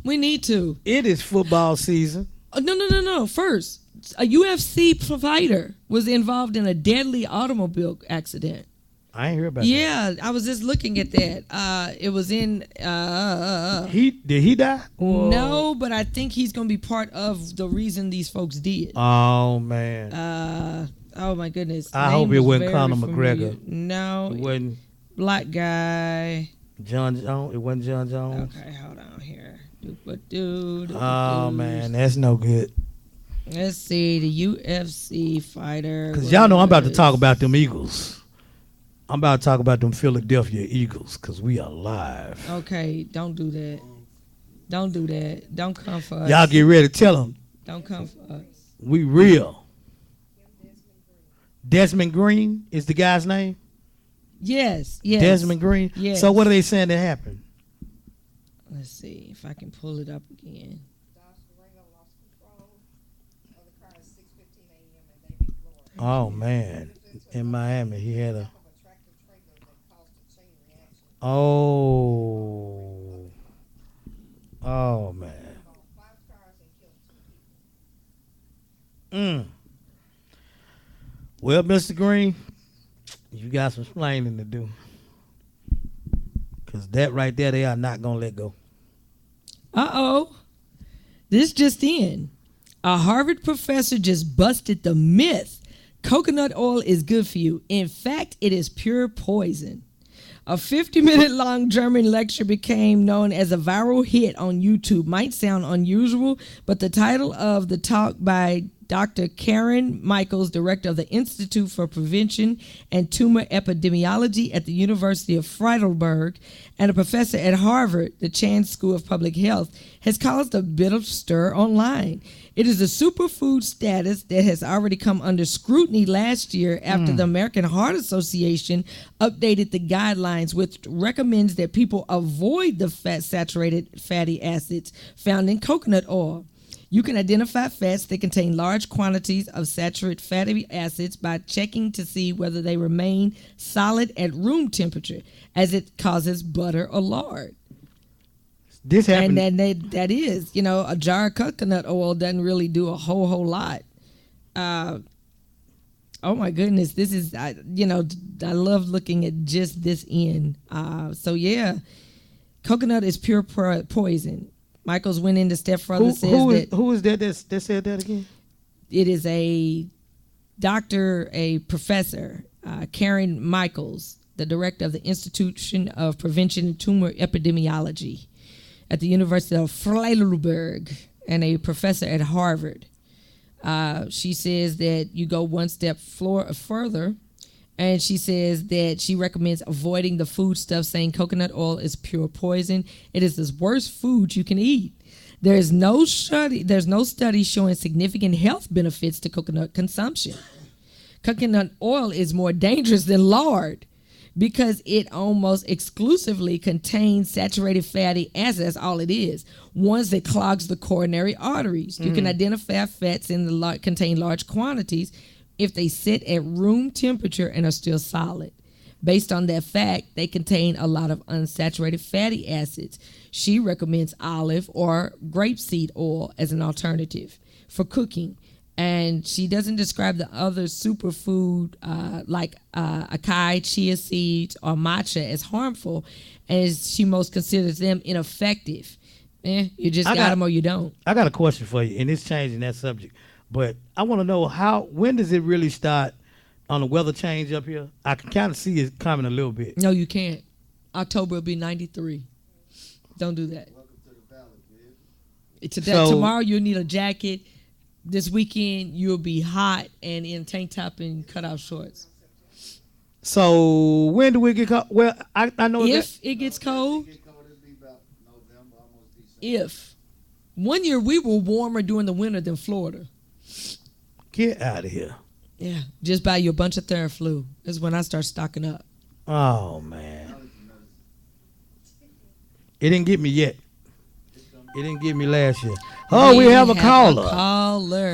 We need to. It is football season. No. First, a UFC fighter was involved in a deadly automobile accident. I ain't hear about that. Yeah, I was just looking at that. It was in. Did he die? Or? No, but I think he's gonna be part of the reason these folks did. Oh man. Oh my goodness. I hope it wasn't Conor McGregor. No, it wasn't. Black guy. John Jones. It wasn't John Jones. Okay, hold on here. Dude. Oh man, that's no good. Let's see, the UFC fighter. Because y'all know I'm about to talk about them Eagles. I'm about to talk about them Philadelphia Eagles because we are live. Okay, don't do that. Don't do that. Don't come for us. Y'all get ready to tell them. Don't come for us. We real. Desmond Green is the guy's name? Yes. Desmond Green? Yes. So what are they saying that happened? Let's see if I can pull it up again. Oh, man. In Miami, he had a... Oh, man. Well, Mr. Green, you got some explaining to do. Because that right there, they are not going to let go. Uh-oh. This just in. A Harvard professor just busted the myth. Coconut oil is good for you. In fact, it is pure poison. A 50-minute long German lecture became known as a viral hit on YouTube. Might sound unusual, but the title of the talk by Dr. Karen Michaels, director of the Institute for Prevention and Tumor Epidemiology at the University of Freidelberg, and a professor at Harvard, the Chan School of Public Health, has caused a bit of stir online. It is a superfood status that has already come under scrutiny last year after the American Heart Association updated the guidelines, which recommends that people avoid the saturated fatty acids found in coconut oil. You can identify fats that contain large quantities of saturated fatty acids by checking to see whether they remain solid at room temperature, as it causes butter or lard. This happened. And then that is, a jar of coconut oil doesn't really do a whole lot. Oh my goodness, this is, I love looking at just this end. So yeah, coconut is pure poison. Michaels went into step further. Who is that said that again? It is a doctor, a professor, Karen Michaels, the director of the Institution of Prevention and Tumor Epidemiology at the University of Freidelberg, and a professor at Harvard. She says that you go one step further, and she says that she recommends avoiding the foodstuff, saying coconut oil is pure poison. It is the worst food you can eat. There's no study showing significant health benefits to coconut consumption. Coconut oil is more dangerous than lard because it almost exclusively contains saturated fatty acids. That's all it is. Ones that clogs the coronary arteries. You can identify fats contain large quantities if they sit at room temperature and are still solid. Based on that fact, they contain a lot of unsaturated fatty acids. She recommends olive or grapeseed oil as an alternative for cooking. And she doesn't describe the other superfood like acai, chia seeds, or matcha as harmful, as she most considers them ineffective. You just got them or you don't. I got a question for you, and it's changing that subject. But I want to know when does it really start on the weather change up here? I can kind of see it coming a little bit. No, you can't. October will be 93. Don't do that. Welcome to the valley, man. Tomorrow you'll need a jacket. This weekend you'll be hot and in tank top and cutout shorts. So when do we get cold? Well, I know if it gets cold. If 1 year we were warmer during the winter than Florida. Get out of here. Yeah, just buy you a bunch of Theraflu. That's when I start stocking up. Oh, man. It didn't get me yet. It didn't get me last year. Oh, we have a caller.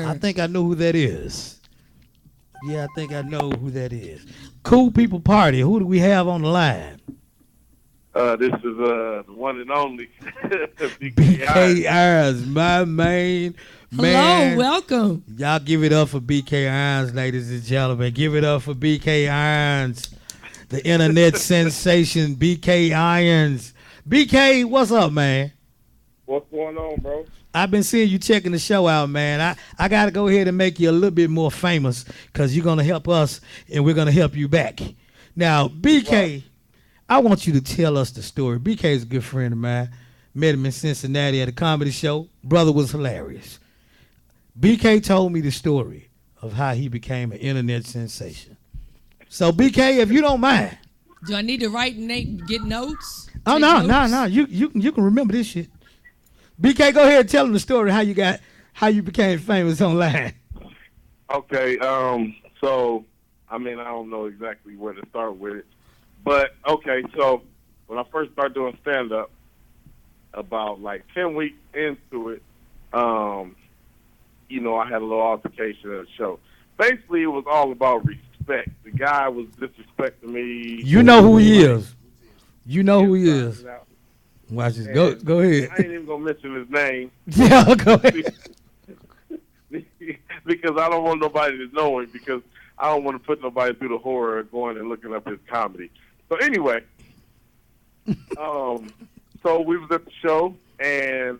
I think I know who that is. Yeah, I think I know who that is. Cool People Party. Who do we have on the line? This is the one and only BK Irons, my main man. Hello, welcome. Y'all give it up for BK Irons, ladies and gentlemen. Give it up for BK Irons, the internet sensation, BK Irons. BK, what's up, man? What's going on, bro? I've been seeing you checking the show out, man. I got to go ahead and make you a little bit more famous because you're going to help us and we're going to help you back. Now, BK, I want you to tell us the story. BK is a good friend of mine. Met him in Cincinnati at a comedy show. Brother was hilarious. BK told me the story of how he became an internet sensation. So, BK, if you don't mind. Do I need to write and get notes? Oh, no. You can remember this shit. BK, go ahead and tell them the story how you became famous online. Okay, so I mean I don't know exactly where to start with it, but okay, so when I first started doing stand up, about like 10 weeks into it, you know, I had a little altercation at a show. Basically, it was all about respect. The guy was disrespecting me. You know who he is. You know who he is. Watch this. Go ahead. I ain't even gonna mention his name. Yeah, go ahead. Because I don't want nobody to know him. Because I don't want to put nobody through the horror of going and looking up his comedy. So anyway, so we was at the show and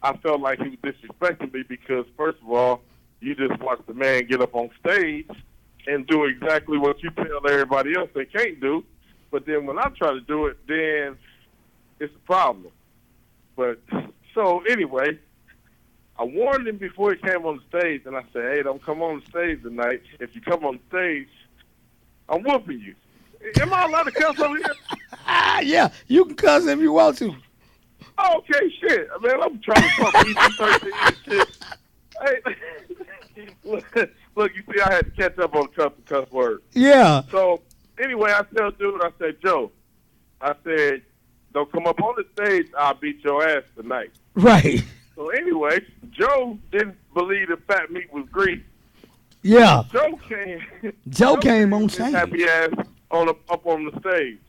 I felt like he was disrespecting me because first of all, you just watch the man get up on stage and do exactly what you tell everybody else they can't do. But then when I try to do it, then it's a problem. But so anyway, I warned him before he came on the stage, and I said, "Hey, don't come on the stage tonight. If you come on the stage, I'm whooping you." Am I allowed to cuss over here? Yeah, you can cuss if you want to. Oh, okay, shit, man. I'm trying to talk PG-13 and shit. Hey, look, you see, I had to catch up on the cuss words. Yeah. So anyway, I tell dude, I said, Joe, I said, don't come up on the stage, I'll beat your ass tonight. Right. So anyway, Joe didn't believe the fat meat was grease. Yeah. Joe came on stage. Happy ass up on the stage.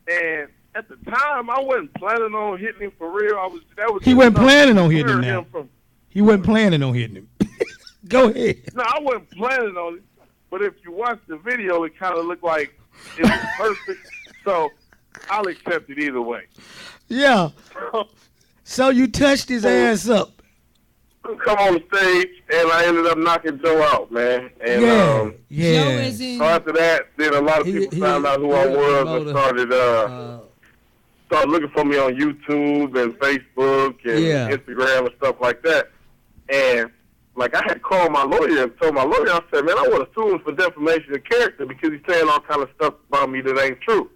And at the time, I wasn't planning on hitting him for real. He wasn't planning on hitting him now. He wasn't planning on hitting him. Go ahead. No, I wasn't planning on it. But if you watch the video, it kind of looked like it was perfect. So I'll accept it either way. Yeah. So you touched his ass up. Come on the stage, and I ended up knocking Joe out, man. And yeah. Joe is in. So after that, then a lot of people found out who I was and started looking for me on YouTube and Facebook and Instagram and stuff like that. And like I had called my lawyer and told my lawyer, I said, man, I want to sue him for defamation of character because he's saying all kind of stuff about me that ain't true.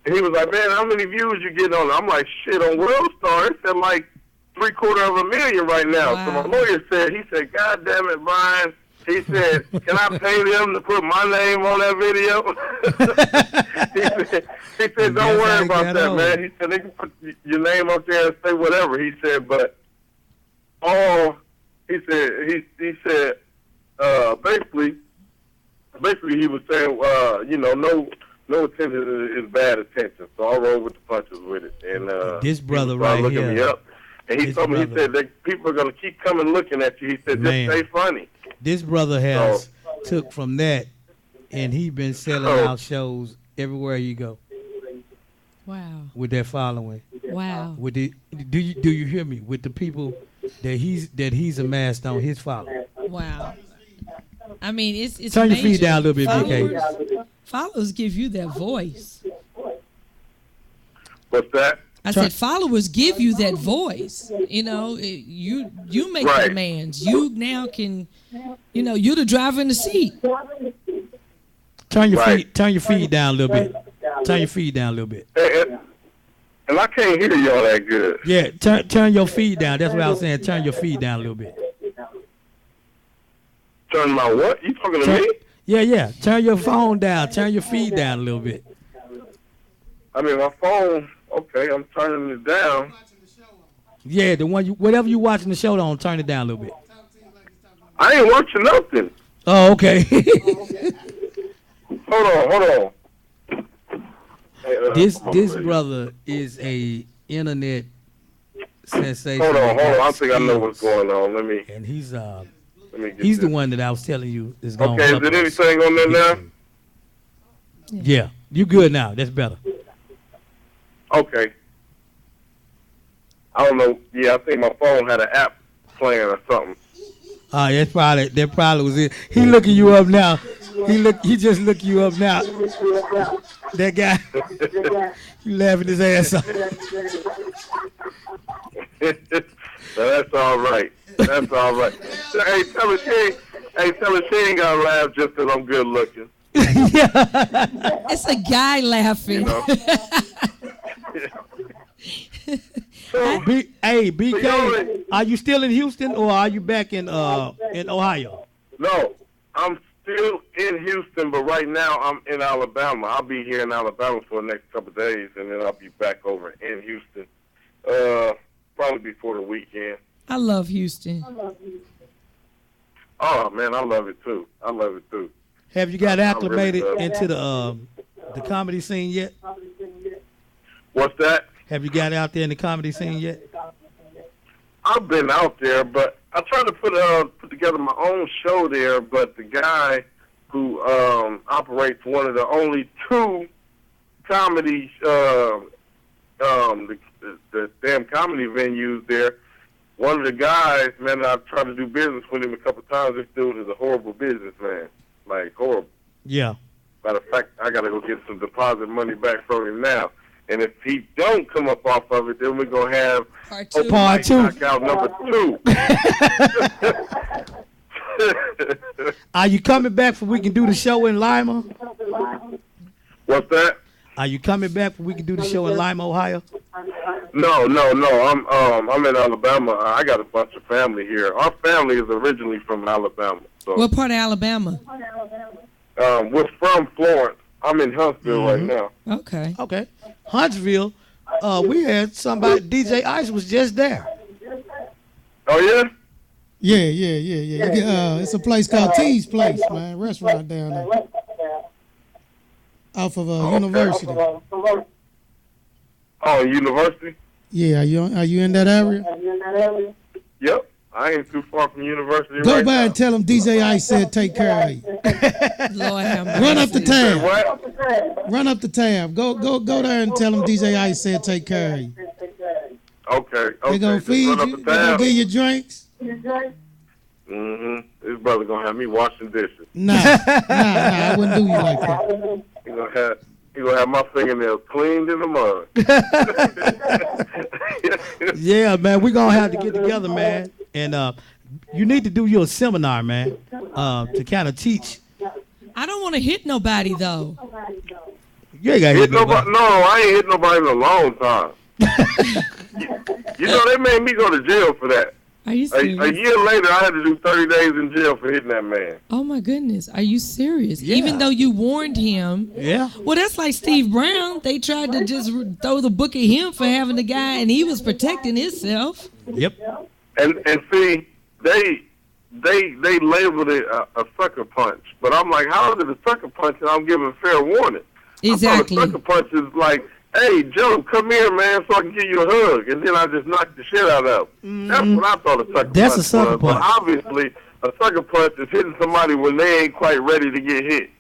And he was like, man, how many views you getting on it? I'm like, shit, on World Star, it's at like 750,000 right now. Wow. So my lawyer said, God damn it, Brian. He said, can I pay them to put my name on that video? he said, don't worry about that, man. He said, they can put your name up there and say whatever. He said, but he said, basically he was saying, you know, no attention is bad attention. So I rolled with the punches with it. And this brother right here. Looking me up. And he told me, he said, that people are going to keep coming looking at you. He said, just stay funny. This brother has took from that, and he been selling out shows everywhere you go. Wow. With that following. Wow. With the do you hear me? With the people that he's amassed on his following. Wow. I mean, it's turn major. your feet down a little bit, BK. Followers give you that voice. What's that? I said followers give you that voice. You know, you make the demands. You now can, you know, you're the driver in the seat. Turn your feet down a little bit. Turn your feet down a little bit. And I can't hear y'all that good. Yeah, turn your feet down. That's what I was saying. Turn your feet down a little bit. Turn my what? You talking to me? Yeah. Turn your phone down. Turn your feet down a little bit. I mean, my phone. Okay, I'm turning it down. Yeah, the one whatever you watching the show on, turn it down a little bit. I ain't watching nothing. Oh, okay. Hold on. This brother is a internet sensation. Hold on. I think I know what's going on. Let me. And he's he's the one that I was telling you is going. Okay, is there anything on there now? Yeah, you good now. That's better. Okay. I don't know. Yeah, I think my phone had an app playing or something. That probably was it. He looking you up now. He just looking you up now. That guy, you laughing his ass off. That's all right. That's all right. Hey, tell her she ain't gotta laugh just 'cause I'm good looking. It's a guy laughing. You know? Hey, BK, are you still in Houston or are you back in Ohio? No, I'm still in Houston, but right now I'm in Alabama. I'll be here in Alabama for the next couple of days, and then I'll be back over in Houston, probably before the weekend. I love Houston. Oh man, I love it too. Have you got acclimated into the comedy scene yet? What's that? Have you got out there in the comedy scene yet? I've been out there, but I tried to put together my own show there, but the guy who operates one of the only two comedy the damn comedy venues there, one of the guys, man, I've tried to do business with him a couple of times. This dude is a horrible businessman, like horrible. Yeah. Matter of fact, I gotta go get some deposit money back from him now. And if he don't come up off of it, then we're gonna have Part two. Knockout number 2. Are you coming back for we can do the show in Lima? What's that? Are you coming back for we can do the show in Lima, Ohio? No. I'm in Alabama. I got a bunch of family here. Our family is originally from Alabama. So What part of Alabama? we're from Florence. I'm in Huntsville right now. Okay. Huntsville. We had somebody. DJ Ice was just there. Oh yeah. Yeah. It's a place called T's Place, man. Restaurant down there. Off of University. Oh, University. Yeah, are you in that area? Yep. I ain't too far from University. Go right by now. and tell them DJ Ice said take care of you. Lord have mercy. Run up the tab. What? Run up the tab. Go there and tell them DJ Ice said take care of you. Okay. They gonna Just feed run up you. the They gonna tab. give you drinks. This brother gonna have me washing dishes. Nah, I wouldn't do you like that. He gonna have my fingernails cleaned in the mud. Yeah, man. We're gonna have to get together, man. And you need to do your seminar, man, to kind of teach. I don't want to hit nobody though. You ain't got to hit nobody. No, I ain't hit nobody in a long time. You know, they made me go to jail for that. Are you A serious? year later, I had to do 30 days in jail for hitting that man. Oh my goodness. Are you serious? Yeah. Even though you warned him. Yeah. Well, that's like Steve Brown. They tried to just throw the book at him for having the guy, and he was protecting himself. Yep. And see, they labeled it a sucker punch. But I'm like, how is it a sucker punch and I'm giving fair warning? Exactly. I thought a sucker punch is like, hey, Joe, come here, man, so I can give you a hug. And then I just knock the shit out of him. That's what I thought a sucker punch That's a sucker was. But punch. obviously, a sucker punch is hitting somebody when they ain't quite ready to get hit.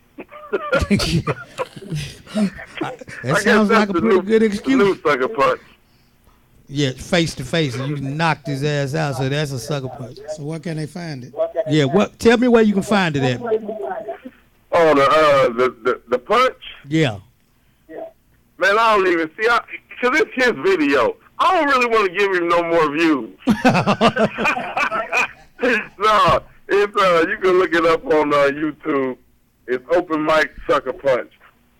That sounds like a pretty good New excuse. sucker punch. Yeah, face to face, and you knocked his ass out. So that's a sucker punch. So where can they find it? Yeah. What? Tell me where you can find it at. Oh, the punch? Yeah. Man, I don't even see, because it's his video. I don't really want to give him no more views. No, it's you can look it up on YouTube. It's Open Mic Sucker Punch,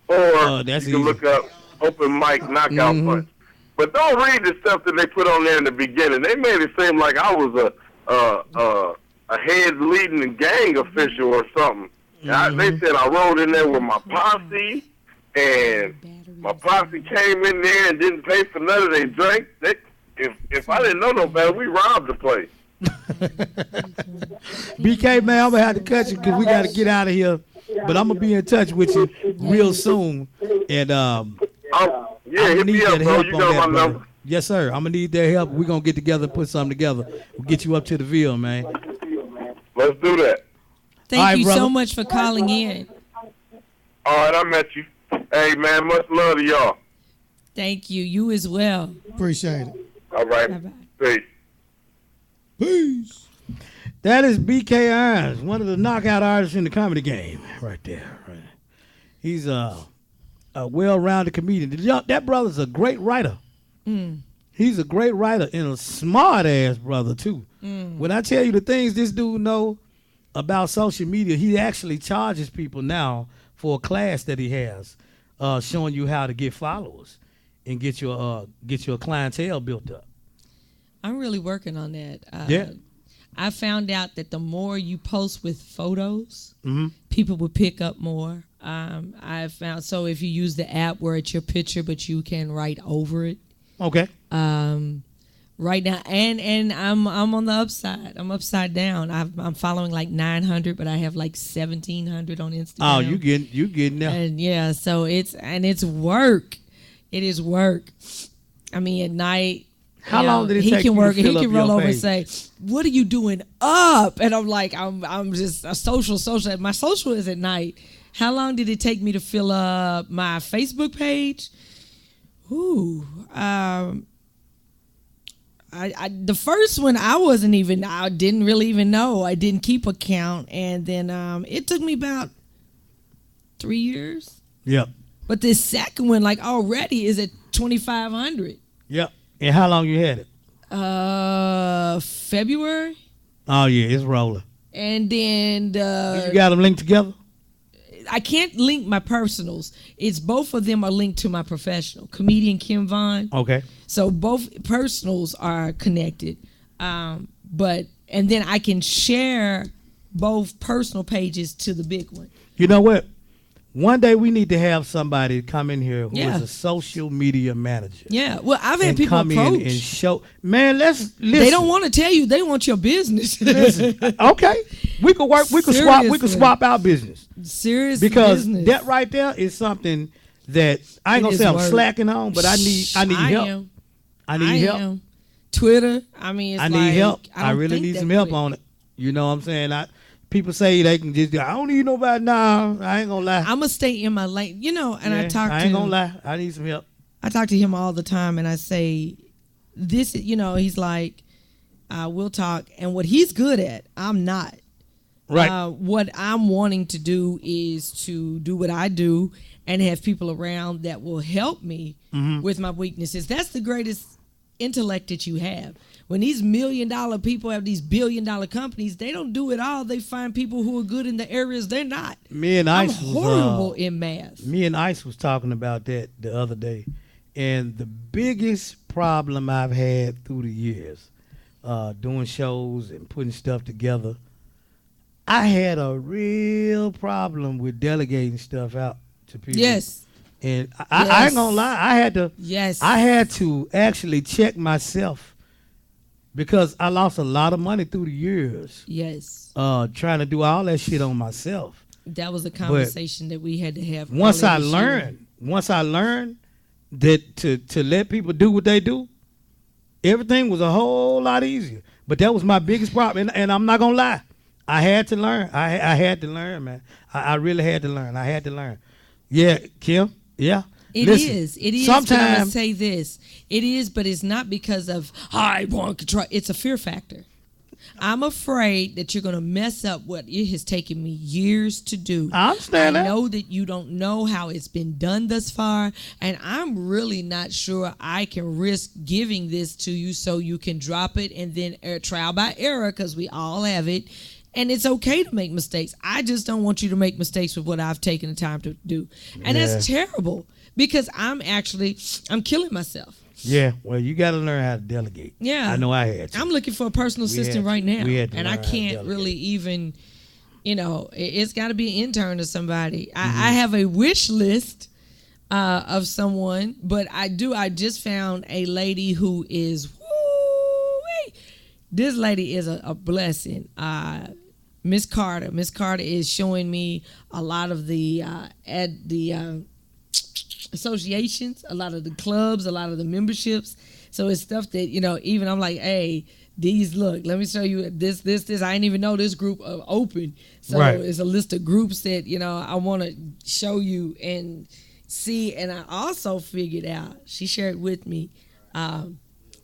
or that's you can easy. look up Open Mic Knockout Punch. But don't read the stuff that they put on there in the beginning. They made it seem like I was a head leading gang official or something. They said I rode in there with my posse, and my posse came in there and didn't pay for none of their drinks. If I didn't know no better, we robbed the place. BK, man, I'm gonna have to cut you because we got to get out of here. But I'm gonna be in touch with you real soon. And yeah, hit me up, bro. You got my number. Yes, sir. I'm gonna need that help. We're gonna get together and put something together. We'll get you up to the Ville, man. Let's do that. Thank All right, you brother. so much for calling in. All right, I met you. Hey, man, much love to y'all. Thank you. You as well. Appreciate it. All right. Bye-bye. Peace. Peace. That is BK Irons, one of the knockout artists in the comedy game, right there. Right. He's a well-rounded comedian. That brother's a great writer. He's a great writer and a smart-ass brother, too. When I tell you the things this dude know about social media, he actually charges people now for a class that he has, showing you how to get followers and get your clientele built up. I'm really working on that. Yeah. I found out that the more you post with photos, Mm-hmm. people will pick up more. I found, so if you use the app where it's your picture, but you can write over it. Okay. Right now, and I'm on the upside. I'm upside down. I'm following like 900, but I have like 1,700 on Instagram. Oh, you getting there? And yeah, so it's work. It is work. I mean, at night. How long did it take you you work, to fill He up can your roll over and page? say, "What are you doing up?" And I'm like, I'm just a social. My social is at night. How long did it take me to fill up my Facebook page? Ooh, the first one I didn't really even know. I didn't keep a count, and then it took me about 3 years. Yep. But this second one, like already, is at 2,500. Yep. And how long you had it? February. Oh yeah, it's rolling. And then You got them linked together? I can't link my personals. It's both of them are linked to my professional, comedian Kim Vaughn. Okay. So both personals are connected. And then I can share both personal pages to the big one. You know what? One day we need to have somebody come in here who is Yeah. a social media manager. Yeah. Well, I've had And people come approach. in and show. Man, let's listen. They don't want to tell you. They want your business. Listen. Okay, we could work. We could swap. We could Seriously. swap our business Serious because business. that right there is something that I ain't It gonna is say I'm work. slacking on, but I need help. am. I need help. am. Twitter. I mean, it's I need like, help. I don't really think need that some help quick. on it. You know what I'm saying? People say they can just. I don't need nobody now. I ain't gonna lie. I'm gonna stay in my lane, And I Yeah, talk to. I ain't gonna lie. I need some help. I talk to him all the time, and I say, "This, he's like, we'll talk." And what he's good at, I'm not. Right. What I'm wanting to do is to do what I do and have people around that will help me with my weaknesses. That's the greatest intellect that you have. When these $1 million people have these $1 billion companies, they don't do it all. They find people who are good in the areas they're not. Me and I'm Ice was horrible in math. Me and Ice was talking about that the other day, and the biggest problem I've had through the years, doing shows and putting stuff together, I had a real problem with delegating stuff out to people. Yes. And I ain't gonna lie, I had to actually check myself because I lost a lot of money through the years. Yes. Trying to do all that shit on myself. That was a conversation that we had to have. Once I earlier this year. learned that to let people do what they do, everything was a whole lot easier. But that was my biggest problem, and I'm not gonna lie, I had to learn. I had to learn, man. I really had to learn. I had to learn. Yeah, Kim. Yeah. It Listen, is. But I'm sometimes gonna say this. It is, but it's not because of I want control. It's a fear factor. I'm afraid that you're gonna mess up what it has taken me years to do. I understand that. I know that you don't know how it's been done thus far, and I'm really not sure I can risk giving this to you so you can drop it and then trial by error, because we all have it. And it's okay to make mistakes. I just don't want you to make mistakes with what I've taken the time to do. And that's terrible because I'm killing myself. Yeah, well, you got to learn how to delegate. Yeah. I know I had to. I'm looking for a personal assistant right now. We had to and I learn how to can't delegate. really even, it's got to be an intern or somebody. I have a wish list of someone, but I just found a lady who is, woo-wee. This lady is a blessing. Miss Carter. Miss Carter is showing me a lot of the associations, a lot of the clubs, a lot of the memberships. So it's stuff that, even I'm like, hey, look, let me show you this. I didn't even know this group open. So Right. it's a list of groups that, I want to show you. And, See, and I also figured out, she shared with me,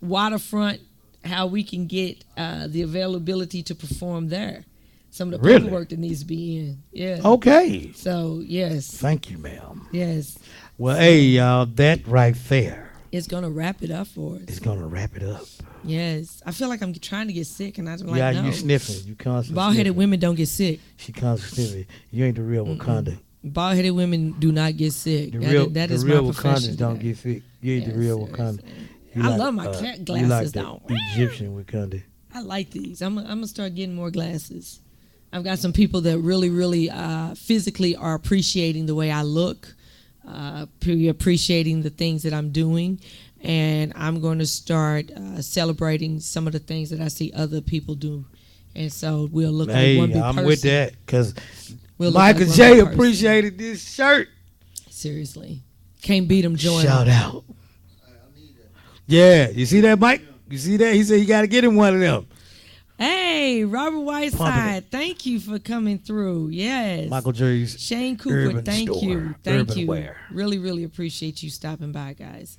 Waterfront, how we can get the availability to perform there. Some of the paperwork that needs to be in. Yeah. Okay. So, yes. Thank you, ma'am. Yes. Well, hey, y'all, that right there. It's going to wrap it up for us. It's going to wrap it up. Yes. I feel like I'm trying to get sick, and I'm like, yeah, no. You sniffing. You constantly Bald-headed sniffing. women don't get sick. She constantly sniffing. You ain't the real Wakanda. Bald-headed women do not get sick. That is real Wakandans don't get sick. You ain't the real Wakanda. I love my cat glasses, you like though. The Egyptian Wakanda. I like these. I'm going to start getting more glasses. I've got some people that really, really physically are appreciating the way I look, appreciating the things that I'm doing, and I'm going to start celebrating some of the things that I see other people do. And so we'll look like one big person. I'm with that because we'll Michael like J. appreciated this shirt. Seriously. Can't beat him, join Shout out. Yeah, you see that, Mike? You see that? He said you got to get him one of them. Hey, Robert Whiteside, thank you for coming through. Yes. Michael J's Shane Cooper, Urban thank Store, you. Thank Urban you. Wear. Really, really appreciate you stopping by, guys.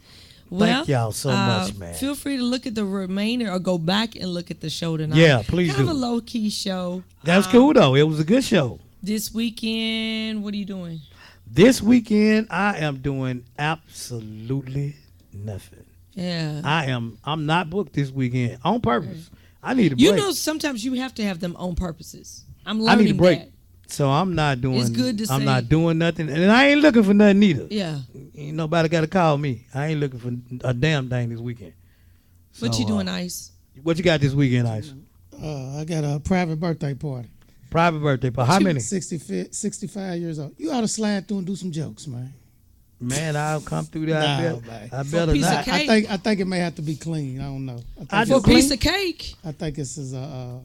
Well, thank y'all so much, man. Feel free to look at the remainder or go back and look at the show tonight. Yeah, please kind do. of a low-key show. That was cool, though. It was a good show. This weekend, what are you doing? This weekend, I am doing absolutely nothing. Yeah. I'm not booked this weekend on purpose. I need a break. You know, sometimes you have to have them on purposes. I'm learning I need a break. that. So I'm not doing. It's good to I'm say. not doing nothing, and I ain't looking for nothing either. Yeah. Ain't nobody got to call me. I ain't looking for a damn thing this weekend. What So, you doing, Ice? What you got this weekend, Ice? I got a private birthday party. Private birthday party. How many? 65 years old. You ought to slide through and do some jokes, man. Man, I'll come through there. I For a better piece of not. cake? I think it may have to be clean. I don't know. For a piece of cake? I think this is a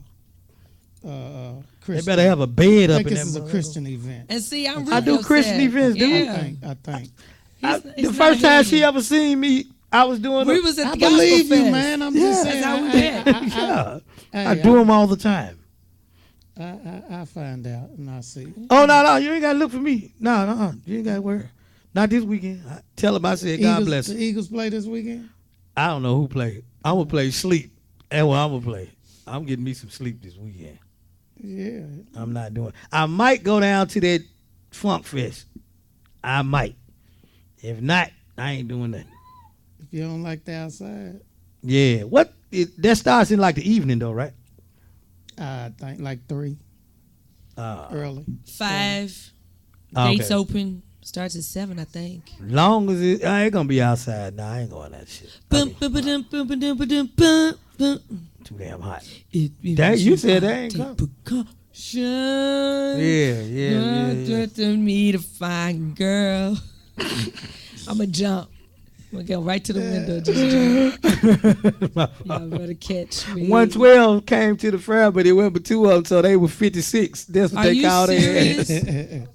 They Christian. better have a bed I up think in this is that a motherfucker. Christian event. And see, I'm really I do upset. Christian events, dude. Yeah. I think. He's The not first time here she yet. ever seen me, I was doing. We was at I the gospel believe you, fest. man. I'm just saying. That's how we met. I do them all the time. I find out and I see. Oh no, you ain't gotta look for me. No, you ain't gotta worry. Not this weekend. Tell him I said God bless him. The Eagles play this weekend? I don't know who played. I'm gonna play sleep. That's what I'm gonna play. I'm getting me some sleep this weekend. Yeah. I'm not doing. I might go down to that Funk Fest. I might. If not, I ain't doing nothing. If you don't like the outside. Yeah. That starts in like the evening though, right? I think like 3. Early. 5. Okay. Gates open. Starts at 7, I think. Long as I ain't gonna be outside. Nah, I ain't going that shit. Too damn hot. Dang, you said that ain't come. Yeah. To me to find girl. I'ma jump. I'm gonna go right to the window. Just jump. Y'all better catch me. 112 came to the fair, but it went for 2 of them, so they were 56. That's what Are they you called serious? it.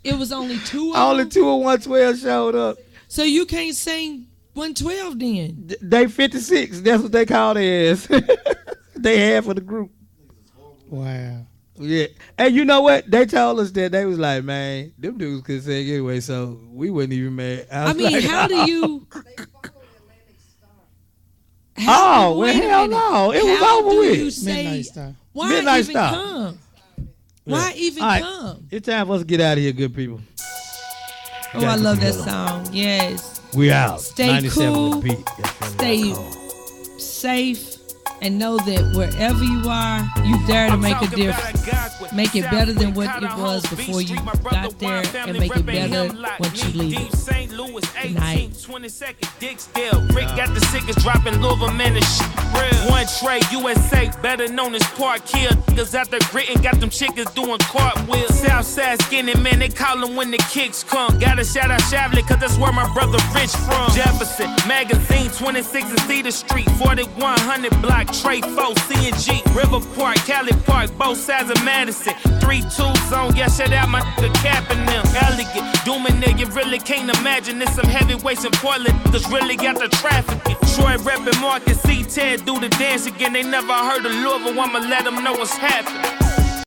It was only 2 of Only them? 2 of 112 showed up. So you can't sing 112 then? They 56. That's what they called it as. They half of the group. Wow. Yeah. And you know what? They told us that they was like, man, them dudes could sing anyway, so we wasn't even mad. I mean, like, how do you... Oh, well, wait a hell minute. no. It was How over do with. you say, Midnight Star. why Midnight even Star. come? Why even All right. come? It's time for us to get out of here, good people. Oh, I love that song. Yes. We out. Stay 97 cool. with the beat. That's from Stay that safe. And know that wherever you are, you dare to make a difference. Make it better than what it was before you got there, and make it better once you leave it. Good night. Rick got the sickest dropping Louisville, man, this shit real. One Trey, USA, better known as Park Hill. Niggas out there gritting, got them chickens doing cartwheels. Southside skinny, man, they call them when the kicks come. Gotta shout out Shavley, cause that's where my brother Rich from. Jefferson, Magazine, 26 and Cedar Street, 4100 block, Trey 4, CNG, River Park, Cali Park, both sides of Madison. 3-2 zone, yeah, shout out my nigga Cap and them. Elegant, dooming nigga, really can't imagine this. Some heavyweights in Portland, niggas really got the trafficking. Troy reppin' Marcus, C. Ted do the dance again. They never heard of Louisville, I'ma let them know what's happening.